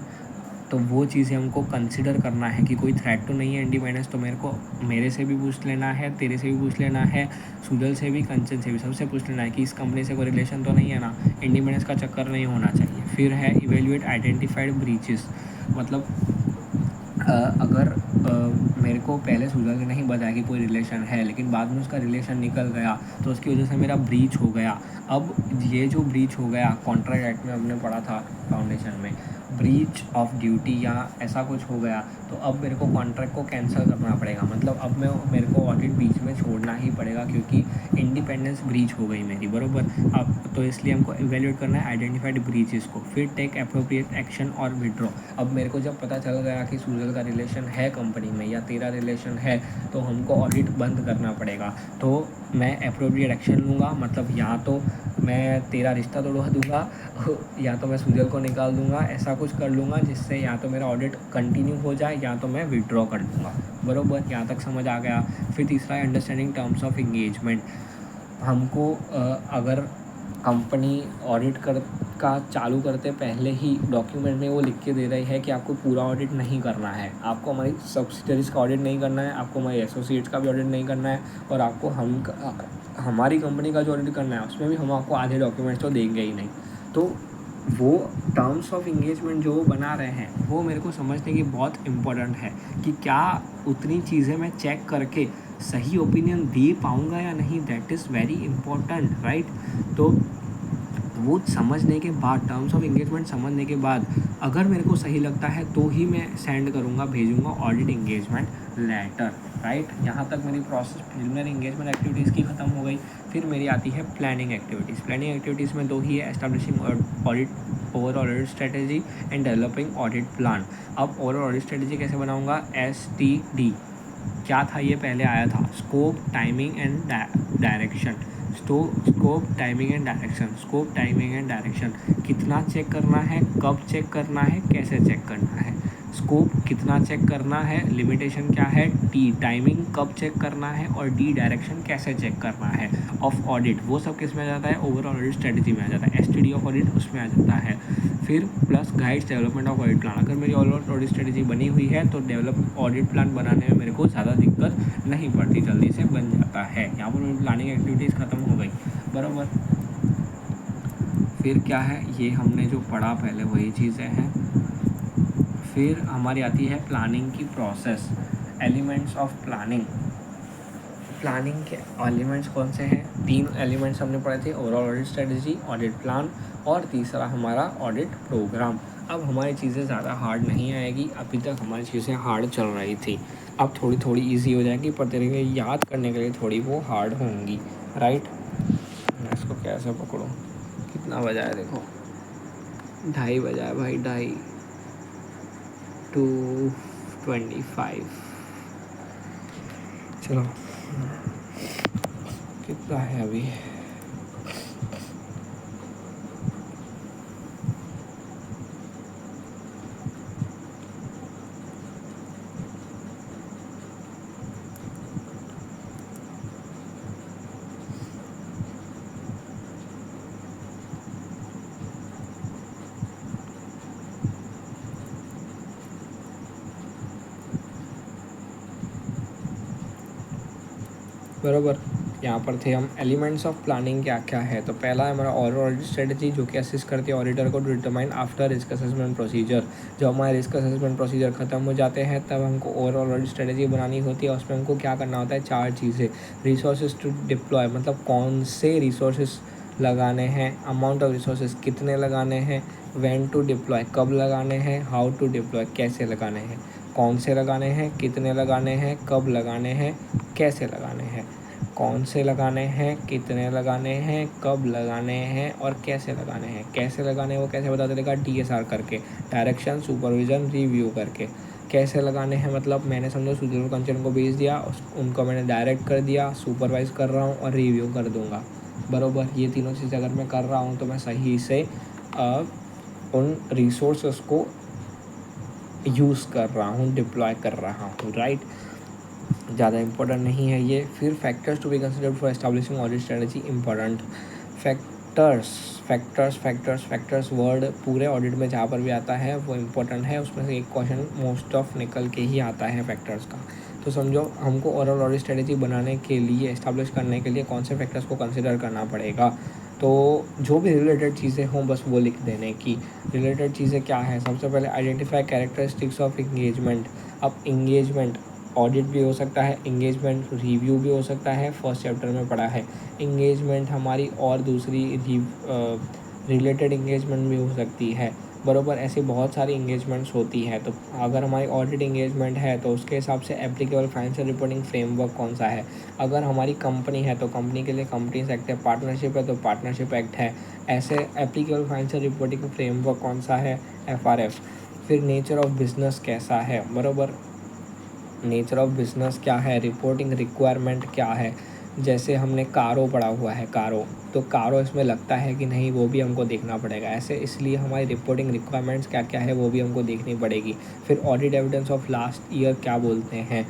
तो वो चीज़ें हमको कंसिडर करना है कि कोई थ्रेट तो नहीं है इंडिपेंडेंस, तो मेरे से भी पूछ लेना है, तेरे से भी पूछ लेना है, सुजल से भी, कंचन से भी, सबसे पूछ लेना है कि इस कंपनी से कोई रिलेशन तो नहीं है ना, इंडिपेंडेंस का चक्कर नहीं होना चाहिए। फिर है इवेल्युएट आइडेंटिफाइड ब्रीचेस, मतलब अगर मेरे को पहले सुजल ने नहीं बताया कि कोई रिलेशन है, लेकिन बाद में उसका रिलेशन निकल गया, तो उसकी वजह से मेरा ब्रीच हो गया। अब ये जो ब्रीच हो गया, कॉन्ट्रैक्ट एक्ट में हमने पढ़ा था फाउंडेशन में, ब्रीच ऑफ ड्यूटी या ऐसा कुछ हो गया, तो अब मेरे को कॉन्ट्रैक्ट को कैंसिल करना पड़ेगा। मतलब अब मेरे को ऑडिट बीच में छोड़ना ही पड़ेगा, क्योंकि इंडिपेंडेंस ब्रीच हो गई मेरी, बराबर। अब तो इसलिए हमको इवेल्यूएट करना है आइडेंटिफाइड ब्रीचेस को, फिर टेक अप्रोप्रिएट एक्शन और विड्रॉ। अब मेरे को जब पता चल गया कि सुजल का रिलेशन है कंपनी में या तेरा रिलेशन है, तो हमको ऑडिट बंद करना पड़ेगा। तो मैं अप्रोप्रिएट एक्शन लूँगा, मतलब या तो मैं तेरा रिश्ता तोड़वा दूँगा या तो मैं सुजल को निकाल दूँगा, ऐसा कुछ कर लूँगा जिससे या तो मेरा ऑडिट कंटिन्यू हो जाए या तो मैं विड्रॉ कर दूँगा, बराबर। यहाँ तक समझ आ गया। फिर तीसरा है अंडरस्टैंडिंग टर्म्स ऑफ इंगेजमेंट। हमको अगर कंपनी ऑडिट का चालू करते पहले ही डॉक्यूमेंट में वो लिख के दे रही है कि आपको पूरा ऑडिट नहीं करना है, आपको हमारी सब्सिडरीज़ का ऑडिट नहीं करना है, आपको हमारी एसोसिएट्स का भी ऑडिट नहीं करना है, और आपको हमारी कंपनी का जो ऑडिट करना है उसमें भी हम आपको आधे डॉक्यूमेंट्स तो देंगे ही नहीं। तो वो टर्म्स ऑफ इंगेजमेंट जो वो बना रहे हैं वो मेरे को समझने की बहुत इम्पोर्टेंट है कि क्या उतनी चीज़ें मैं चेक करके सही ओपिनियन दे पाऊँगा या नहीं, that is very important, right. तो वो समझने के बाद, टर्म्स ऑफ इंगेजमेंट समझने के बाद, अगर मेरे को सही लगता है तो ही मैं सेंड करूँगा, भेजूँगा ऑडिट इंगेजमेंट लेटर, राइट। यहाँ तक मेरी प्रोसेस प्रिलिमिनरी इंगेजमेंट एक्टिविटीज़ की ख़त्म हो गई। फिर मेरी आती है प्लानिंग एक्टिविटीज़। प्लानिंग एक्टिविटीज़ में दो ही है, establishing audit overall audit strategy and developing audit plan. अब ओवरऑल ऑडिट स्ट्रेटेजी कैसे बनाऊँगा, STD क्या था ये पहले आया था, scope, timing and direction. Scope, timing and direction, scope, timing and direction, कितना चेक करना है, कब चेक करना है, कैसे चेक करना है। स्कोप कितना चेक करना है, लिमिटेशन क्या है, टी टाइमिंग कब चेक करना है, और डी डायरेक्शन कैसे चेक करना है ऑफ ऑडिट। वो सब किस में आ जाता है, ओवरऑल ऑडिट स्ट्रेटजी में आ जाता है, STD ऑफ ऑडिट उसमें आ जाता है। फिर plus guides development of audit plan. अगर मेरी ओवरऑल ऑडिट स्ट्रेटजी बनी हुई है तो डेवलप ऑडिट प्लान बनाने में मेरे को ज़्यादा दिक्कत नहीं पड़ती, जल्दी से बन जाता है। यहाँ पर मेरी प्लानिंग एक्टिविटीज़ ख़त्म हो गई, बराबर। फिर क्या है, ये हमने जो पढ़ा पहले वही चीज़ें हैं। फिर हमारी आती है प्लानिंग की process, elements of planning. Planning के एलिमेंट्स कौन से हैं, 3 एलिमेंट्स हमने पढ़े थे, overall audit strategy, audit plan, और तीसरा हमारा ऑडिट प्रोग्राम। अब हमारी चीज़ें ज़्यादा हार्ड नहीं आएगी, अभी तक हमारी चीज़ें हार्ड चल रही थी, अब थोड़ी थोड़ी ईजी हो जाएगी, पर तेरे लिए याद करने के लिए थोड़ी वो हार्ड होंगी, राइट। मैं इसको कैसे पकड़ूँ, कितना बजा है देखो, 2:30 बजा है भाई, 2:30, 2:25। चलो कितना है अभी, बराबर। यहाँ पर थे हम एलिमेंट्स ऑफ प्लानिंग क्या क्या है। तो पहला है हमारा ओवरऑल ऑडिट स्ट्रेटजी, जो कि असिस्ट करती है ऑडिटर को to determine after risk assessment procedure. जब हमारे रिस्क असेसमेंट प्रोसीजर खत्म हो जाते हैं तब हमको ओवरऑल ऑडिट स्ट्रेटजी बनानी होती है। उसमें हमको क्या करना होता है, 4 चीज़ें। रिसोर्सेज टू डिप्लॉय, मतलब कौन से रिसोर्सेज लगाने हैं, अमाउंट ऑफ रिसोर्सेज कितने लगाने हैं, व्हेन टू डिप्लॉय कब लगाने हैं, हाउ टू डिप्लॉय कैसे लगाने हैं, कौन से लगाने हैं, कितने लगाने हैं, कब लगाने हैं, कैसे लगाने हैं, कौन से लगाने हैं, कितने लगाने हैं, कब लगाने हैं और कैसे लगाने हैं। कैसे लगाने हैं वो कैसे पता चलेगा, DSR करके, डायरेक्शन सुपरविज़न रिव्यू करके। कैसे लगाने हैं मतलब मैंने समझो सुजल कंचन को भेज दिया, उनको मैंने डायरेक्ट कर दिया, सुपरवाइज़ कर रहा हूँ और रिव्यू कर दूँगा। बराबर, ये तीनों चीज़ अगर मैं कर रहा हूँ तो मैं सही से उन रिसोर्सेस को यूज़ कर रहा हूँ, डिप्लॉय कर रहा हूँ, राइट। ज़्यादा इम्पोर्टेंट नहीं है ये। फिर factors to be considered for establishing audit strategy important. Factors word पूरे ऑडिट में जहाँ पर भी आता है वो इम्पोर्टेंट है। उसमें से एक क्वेश्चन मोस्ट ऑफ निकल के ही आता है फैक्टर्स का। तो समझो हमको ओवरऑल ऑडिट स्ट्रेटजी बनाने के लिए, एस्टैब्लिश करने के लिए कौन से फैक्टर्स को कंसिडर करना पड़ेगा। तो जो भी रिलेटेड चीज़ें हों बस वो लिख देने की। रिलेटेड चीज़ें क्या है, सबसे पहले आइडेंटिफाई कैरेक्टरिस्टिक्स ऑफ इंगेजमेंट। अब इंगेजमेंट ऑडिट भी हो सकता है, इंगेजमेंट रिव्यू भी हो सकता है, फर्स्ट चैप्टर में पढ़ा है। इंगेजमेंट हमारी और दूसरी रिलेटेड इंगेजमेंट भी हो सकती है, बराबर। ऐसी बहुत सारी इंगेजमेंट्स होती है। तो अगर हमारी ऑडिट इंगेजमेंट है तो उसके हिसाब से एप्लीकेबल फाइनेंशियल रिपोर्टिंग फ्रेमवर्क कौन सा है। अगर हमारी कंपनी है तो कंपनी के लिए कंपनीज एक्ट है, पार्टनरशिप है तो पार्टनरशिप एक्ट है। ऐसे एप्लीकेबल फाइनेंशियल रिपोर्टिंग फ्रेमवर्क कौन सा है, FRF। फिर नेचर ऑफ बिजनेस कैसा है, बराबर। नेचर ऑफ बिजनेस क्या है, रिपोर्टिंग रिक्वायरमेंट क्या है। जैसे हमने कारो पढ़ा हुआ है, तो कारो इसमें लगता है कि नहीं वो भी हमको देखना पड़ेगा। ऐसे इसलिए हमारी रिपोर्टिंग रिक्वायरमेंट्स क्या क्या है वो भी हमको देखनी पड़ेगी। फिर audit evidence of last year क्या बोलते हैं।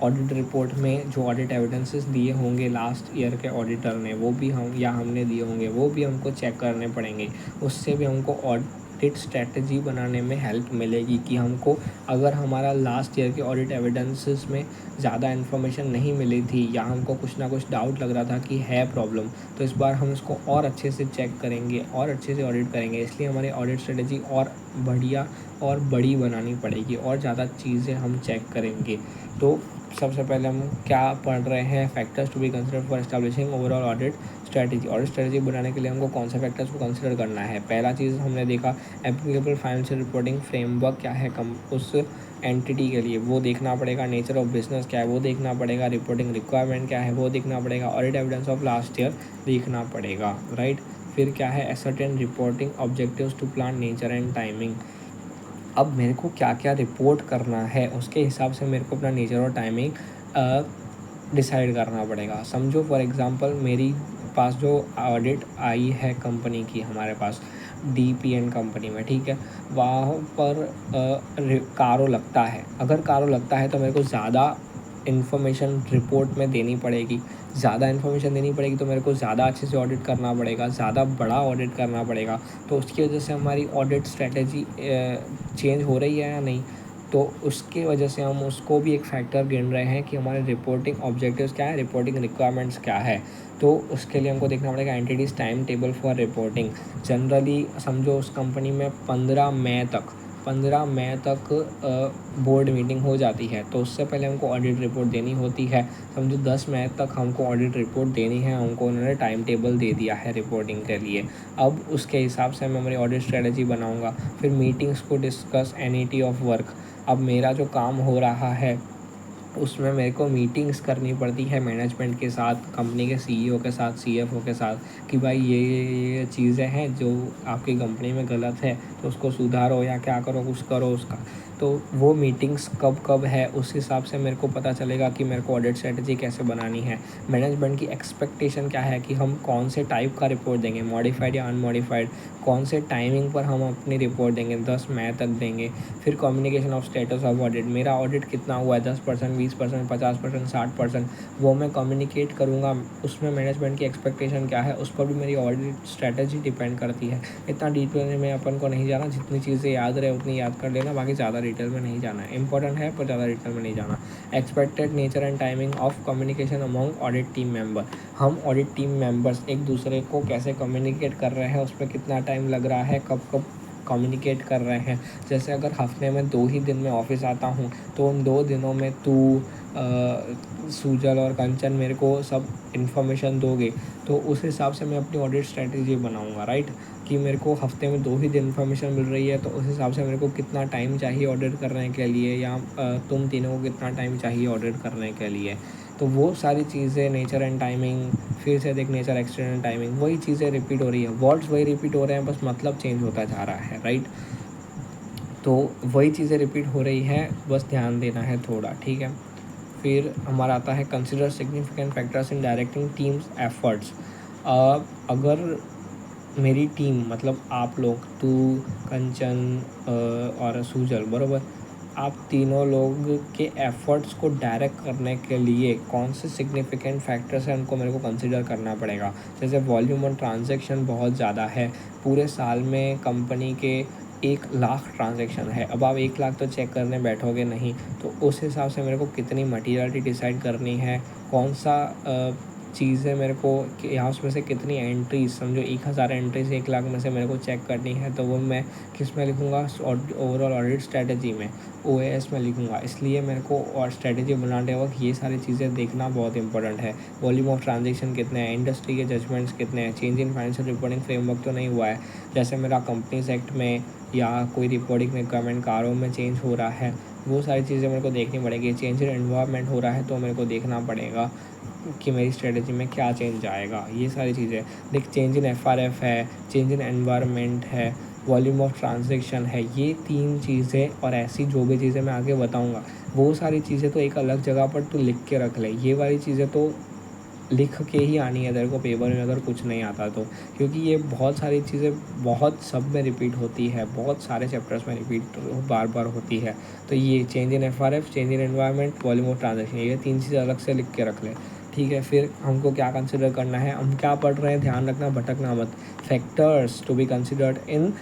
ऑडिट रिपोर्ट में जो ऑडिट एविडेंसेस दिए होंगे लास्ट ईयर के ऑडिटर ने, वो भी हम या हमने दिए होंगे, वो भी हमको चेक करने पड़ेंगे। उससे भी हमको ऑडिट स्ट्रैटेजी बनाने में हेल्प मिलेगी कि हमको अगर हमारा लास्ट ईयर के ऑडिट एविडेंसेस में ज़्यादा इन्फॉर्मेशन नहीं मिली थी या हमको कुछ ना कुछ डाउट लग रहा था कि है प्रॉब्लम, तो इस बार हम इसको और अच्छे से चेक करेंगे और अच्छे से ऑडिट करेंगे। इसलिए हमारी ऑडिट स्ट्रेटजी और बढ़िया और बड़ी बनानी पड़ेगी और ज़्यादा चीज़ें हम चेक करेंगे। तो सबसे पहले हम क्या पढ़ रहे हैं, factors to be considered for establishing overall audit strategy. Audit strategy बनाने के लिए हमको कौन से फैक्टर्स को कंसिडर करना है। पहला चीज़ हमने देखा एप्लीकेबल फाइनेंशियल रिपोर्टिंग फ्रेमवर्क क्या है उस एंटिटी के लिए, वो देखना पड़ेगा। नेचर ऑफ बिजनेस क्या है वो देखना पड़ेगा। रिपोर्टिंग रिक्वायरमेंट क्या है वो देखना पड़ेगा। Audit evidence of last year देखना पड़ेगा, राइट। फिर क्या है, ascertain reporting objectives to plan nature and timing. अब मेरे को क्या क्या रिपोर्ट करना है उसके हिसाब से मेरे को अपना नेचर और टाइमिंग डिसाइड करना पड़ेगा। समझो फॉर एग्ज़ाम्पल मेरी पास जो ऑडिट आई है कंपनी की, हमारे पास DPN कंपनी में, ठीक है, वहाँ पर कारो लगता है। अगर कारो लगता है तो मेरे को ज़्यादा इन्फॉर्मेशन रिपोर्ट में देनी पड़ेगी। ज़्यादा इन्फॉर्मेशन देनी पड़ेगी तो मेरे को ज़्यादा अच्छे से ऑडिट करना पड़ेगा, ज़्यादा बड़ा ऑडिट करना पड़ेगा। तो उसकी वजह से हमारी ऑडिट स्ट्रैटेजी चेंज हो रही है या नहीं, तो उसके वजह से हम उसको भी एक फैक्टर गिन रहे हैं कि हमारे रिपोर्टिंग ऑब्जेक्टिव्स क्या है, रिपोर्टिंग रिक्वायरमेंट्स क्या है। तो उसके लिए हमको देखना पड़ेगा entities time table for reporting. Generally समझो उस कंपनी में 15 मई तक बोर्ड मीटिंग हो जाती है, तो उससे पहले हमको ऑडिट रिपोर्ट देनी होती है। समझो 10 मई तक हमको ऑडिट रिपोर्ट देनी है, हमको उन्होंने टाइम टेबल दे दिया है रिपोर्टिंग के लिए। अब उसके हिसाब से मैं हमारी ऑडिट स्ट्रेटजी बनाऊंगा। फिर मीटिंग्स को डिस्कस NET ऑफ वर्क। अब मेरा जो काम हो रहा है उसमें मेरे को मीटिंग्स करनी पड़ती है मैनेजमेंट के साथ, कंपनी के CEO के साथ, CFO के साथ, कि भाई ये चीज़ें हैं जो आपकी कंपनी में गलत है तो उसको सुधारो या क्या करो, कुछ करो उसका। तो वो मीटिंग्स कब कब है उस हिसाब से मेरे को पता चलेगा कि मेरे को ऑडिट स्ट्रेटजी कैसे बनानी है। मैनेजमेंट की एक्सपेक्टेशन क्या है कि हम कौन से टाइप का रिपोर्ट देंगे, मॉडिफाइड या अनमॉडिफाइड, कौन से टाइमिंग पर हम अपनी रिपोर्ट देंगे, 10 मई तक देंगे। फिर communication of status of audit, मेरा ऑडिट कितना हुआ है, 10%, 20%, 50%, 60%, वो मैं कम्युनिकेट करूँगा। उसमें मैनेजमेंट की एक्सपेक्टेशन क्या है, उस पर भी मेरी ऑडिट स्ट्रैटेजी डिपेंड करती है। इतना डिटेल में अपन को नहीं जाना, जितनी चीज़ें याद रहे उतनी याद कर लेना, बाकी ज़्यादा डिटेल में नहीं जाना है। इंपॉर्टेंट है पर ज़्यादा डिटेल में नहीं जाना। Expected nature and timing of communication among audit team member. हम ऑडिट टीम मेंबर्स एक दूसरे को कैसे कम्युनिकेट कर रहे हैं, उसमें कितना टाइम लग रहा है, कब कब कम्युनिकेट कर रहे हैं। जैसे अगर हफ्ते में 2 ही दिन में ऑफिस आता हूँ, तो उन 2 दिनों में तू सूजल और कंचन मेरे को सब इन्फॉर्मेशन दोगे, तो उस हिसाब से मैं अपनी ऑडिट स्ट्रैटेजी बनाऊँगा, राइट। कि मेरे को हफ्ते में 2 ही दिन इन्फॉर्मेशन मिल रही है, तो उस हिसाब से मेरे को कितना टाइम चाहिए ऑडिट करने के लिए, या तुम तीनों को कितना टाइम चाहिए ऑडिट करने के लिए। तो वो सारी चीज़ें, नेचर एंड टाइमिंग, फिर से देख नेचर, एक्सटेंड एंड टाइमिंग, वही चीज़ें रिपीट हो रही है, वर्ड्स वही रिपीट हो रहे हैं, बस मतलब चेंज होता जा रहा है, राइट। तो वही चीज़ें रिपीट हो रही है, बस ध्यान देना है थोड़ा, ठीक है। फिर हमारा आता है consider significant factors in directing teams efforts. अगर मेरी टीम मतलब आप लोग, तू, कंचन और सूजल, बराबर, आप तीनों लोग के एफर्ट्स को डायरेक्ट करने के लिए कौन से सिग्निफिकेंट फैक्टर्स हैं उनको मेरे को कंसिडर करना पड़ेगा। जैसे वॉल्यूम ऑन ट्रांजैक्शन बहुत ज़्यादा है, पूरे साल में कंपनी के 1 लाख ट्रांजैक्शन है। अब आप 1 लाख तो चेक करने बैठोगे नहीं, तो उस हिसाब से मेरे को कितनी मटीरियलिटी डिसाइड करनी है, कौन सा चीज़ें मेरे को यहाँ उसमें से कितनी एंट्रीज, समझो 1000 एंट्रीज 1 लाख में से मेरे को चेक करनी है, तो वो मैं किस में लिखूँगा, ओवरऑल ऑडिट स्ट्रैटेजी में, OAS में लिखूँगा। इसलिए मेरे को और स्ट्रैटेजी बनाते वक्त ये सारी चीज़ें देखना बहुत इंपॉर्टेंट है। वॉल्यूम ऑफ ट्रांजेक्शन कितने हैं, इंडस्ट्री के जजमेंट्स कितने हैं, change in financial reporting framework तो नहीं हुआ है, जैसे मेरा कंपनीज एक्ट में या कोई रिपोर्टिंग रिक्वायरमेंट कारों में चेंज हो रहा है, वो सारी चीज़ें मेरे को देखनी पड़ेगी। चेंज इन एनवायरनमेंट हो रहा है, तो मेरे को देखना पड़ेगा कि मेरी स्ट्रेटजी में क्या चेंज आएगा। ये सारी चीज़ें देख, चेंज इन FRF है, चेंज इन एनवायरनमेंट है, वॉल्यूम ऑफ ट्रांजैक्शन है, ये 3 चीज़ें और ऐसी जो भी चीज़ें मैं आगे बताऊंगा, वो सारी चीज़ें तो एक अलग जगह पर तू लिख के रख ले। ये वाली चीज़ें तो लिख के ही आनी है तेरे को पेपर में, अगर कुछ नहीं आता तो, क्योंकि ये बहुत सारी चीज़ें बहुत सब में रिपीट होती है, बहुत सारे चैप्टर्स में रिपीट बार बार होती है। तो ये change in FRF, change in environment, volume of transaction, ये 3 चीज़ें अलग से लिख के रख ले, ठीक है। फिर हमको क्या कंसिडर करना है, हम क्या पढ़ रहे हैं, ध्यान रखना, भटकना मत। Factors to be considered in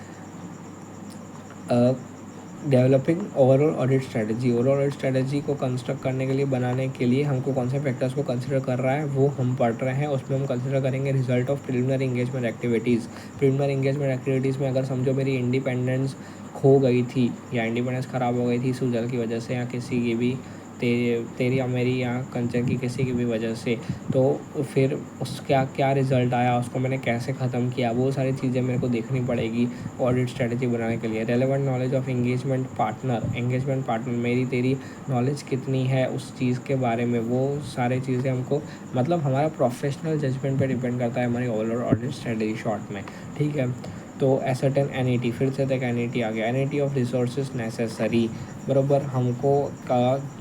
developing overall audit strategy. Overall audit strategy को कंस्ट्रक्ट करने के लिए, बनाने के लिए हमको कौन से फैक्टर्स को कंसिडर कर रहा है वो हम पढ़ रहे हैं। उसमें हम कंसिडर करेंगे result of preliminary engagement activities. Preliminary engagement activities में अगर समझो मेरी इंडिपेंडेंस खो गई थी या इंडिपेंडेंस ख़राब हो गई थी सूजल की वजह से, या किसी की भी तेरी या मेरी या कंचन की किसी की भी वजह से, तो फिर उसका क्या रिज़ल्ट आया, उसको मैंने कैसे ख़त्म किया, वो सारी चीज़ें मेरे को देखनी पड़ेगी ऑडिट स्ट्रेटजी बनाने के लिए। Relevant knowledge of engagement partner, मेरी तेरी नॉलेज कितनी है उस चीज़ के बारे में, वो सारी चीज़ें हमको, मतलब हमारा प्रोफेशनल जजमेंट पे डिपेंड करता है हमारी ओवरऑल ऑडिट स्ट्रेटजी शॉर्ट में, ठीक है। तो एसर्टेन NET, फिर से तक NET आ गया, NET ऑफ रिसोर्सेज नेसेसरी, बराबर, हमको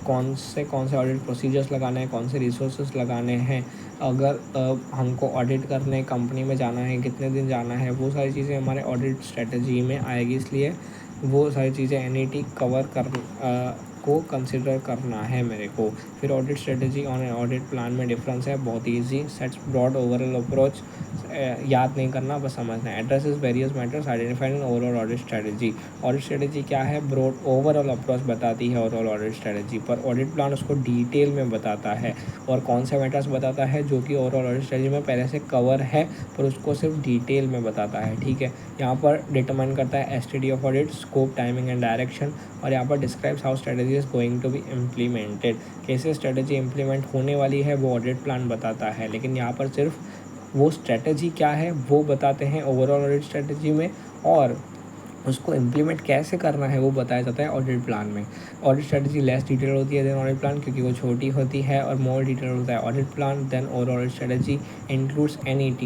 कौन से ऑडिट प्रोसीजर्स लगाने हैं, कौन से रिसोर्सेज लगाने हैं, अगर हमको ऑडिट करने कंपनी में जाना है, कितने दिन जाना है, वो सारी चीज़ें हमारे ऑडिट स्ट्रेटजी में आएगी। इसलिए वो सारी चीज़ें NET कवर को कंसिडर करना है मेरे को। फिर ऑडिट स्ट्रेटजी और ऑडिट प्लान में डिफरेंस है, बहुत easy. Sets broad overall approach, याद नहीं करना, बस समझना है। Addresses various matters identified in overall audit strategy. Audit strategy क्या है, ब्रॉड ओवरऑल अप्रोच बताती है ओवरऑल ऑडिट स्ट्रेटजी, पर ऑडिट प्लान उसको डिटेल में बताता है, और कौन से मैटर्स बताता है जो कि ओवरऑल ऑडिट स्ट्रेटजी में पहले से कवर है, पर उसको सिर्फ डिटेल में बताता है, ठीक है। यहाँ पर डिटरमाइन करता है STD of audit, scope, timing and direction, और यहाँ पर describes how strategy is going to be implemented, कैसे स्ट्रेटजी इम्प्लीमेंट होने वाली है वो ऑडिट प्लान बताता है। लेकिन यहाँ पर सिर्फ वो स्ट्रेटजी क्या है वो बताते हैं ओवरऑल ऑडिट स्ट्रेटजी में, और उसको इम्प्लीमेंट कैसे करना है वो बताया जाता है ऑडिट प्लान में। ऑडिट स्ट्रेटजी लेस डिटेल होती है देन ऑडिट प्लान, क्योंकि वो छोटी होती है, और मोर डिटेल होता है audit plan than overall audit strategy. Includes NET,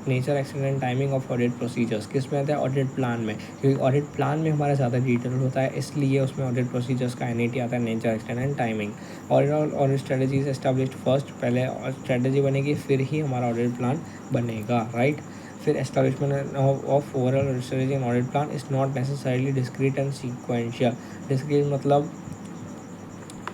nature, extent and timing of audit procedures, किस में आता है, ऑडिट प्लान में, क्योंकि ऑडिट प्लान में हमारा ज़्यादा डिटेल होता है, इसलिए उसमें ऑडिट प्रोसीजर्स का NET आता है, nature, extent and timing. Overall audit strategy is established first, पहले स्ट्रेटजी बनेगी फिर ही हमारा ऑडिट प्लान बनेगा, राइट। फिर establishment of overall strategy and audit plan is not necessarily discrete and sequential. Discrete मतलब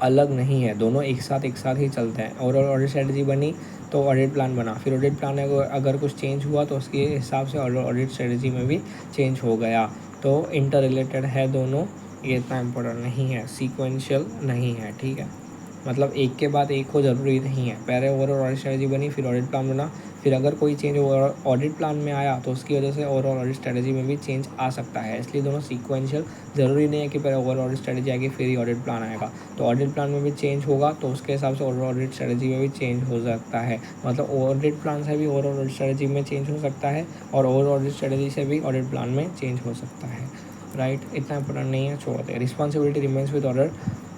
अलग नहीं है, दोनों एक साथ ही चलते हैं। ओवरऑल ऑडिट स्ट्रेटजी बनी तो ऑडिट प्लान बना, फिर ऑडिट प्लान में अगर कुछ चेंज हुआ तो उसके हिसाब से ऑडिट स्ट्रेटजी में भी चेंज हो गया। तो इंटर रिलेटेड है दोनों, ये इतना इम्पोर्टेंट नहीं है, सीक्वेंशियल नहीं है, ठीक है। मतलब एक के बाद एक हो ज़रूरी नहीं है। पहले ओवरऑल ऑडिट स्ट्रेटजी बनी, फिर ऑडिट प्लान बना, फिर अगर कोई चेंज ऑडिट प्लान में आया तो उसकी वजह से ओवरऑल ऑडिट स्ट्रेटजी में भी चेंज आ सकता है। इसलिए दोनों सीक्वेंशियल, ज़रूरी नहीं है कि पहले ओवरऑल ऑडिट स्ट्रेटजी आएगी फिर ही ऑडिट प्लान आएगा। तो ऑडिट प्लान में भी चेंज होगा तो उसके हिसाब से ओवरऑल ऑडिट स्ट्रेटजी में भी चेंज हो सकता है। मतलब ऑडिट प्लान से भी ओवरऑल ऑडिट स्ट्रेटजी में चेंज हो सकता है और ओवरऑल ऑडिट स्ट्रेटजी से भी ऑडिट प्लान में चेंज हो सकता है, राइट। इतना इंपॉर्टेंट नहीं है, छोड़ दे। रिस्पॉन्सिबिलिटी रिमेंस विद ऑडिटर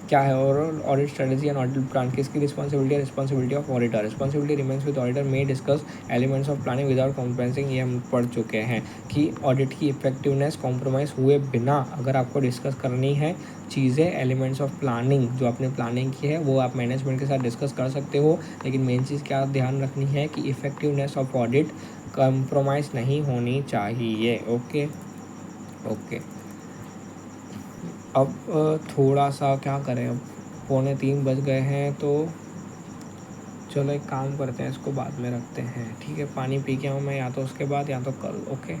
क्या है, overall audit strategy and audit plan किसकी रिस्पॉन्सिबिलिटी है, responsibility of auditor. Responsibility remains with auditor में discuss elements of planning without compromising, ये हम पढ़ चुके हैं कि ऑडिट की इफेक्टिवनेस कॉम्प्रोमाइज़ हुए बिना अगर आपको डिस्कस करनी है चीज़ें, एलिमेंट्स ऑफ प्लानिंग जो आपने प्लानिंग की है वो आप मैनेजमेंट के साथ डिस्कस कर सकते हो, लेकिन मेन चीज़ क्या ध्यान रखनी है कि इफेक्टिवनेस ऑफ ऑडिट कॉम्प्रोमाइज़ नहीं होनी चाहिए। Okay okay. अब थोड़ा सा क्या करें, अब 2:45 बज गए हैं, तो चलो एक काम करते हैं, इसको बाद में रखते हैं, ठीक है। पानी पी के आऊँ मैं, या तो उसके बाद या तो कल। ओके।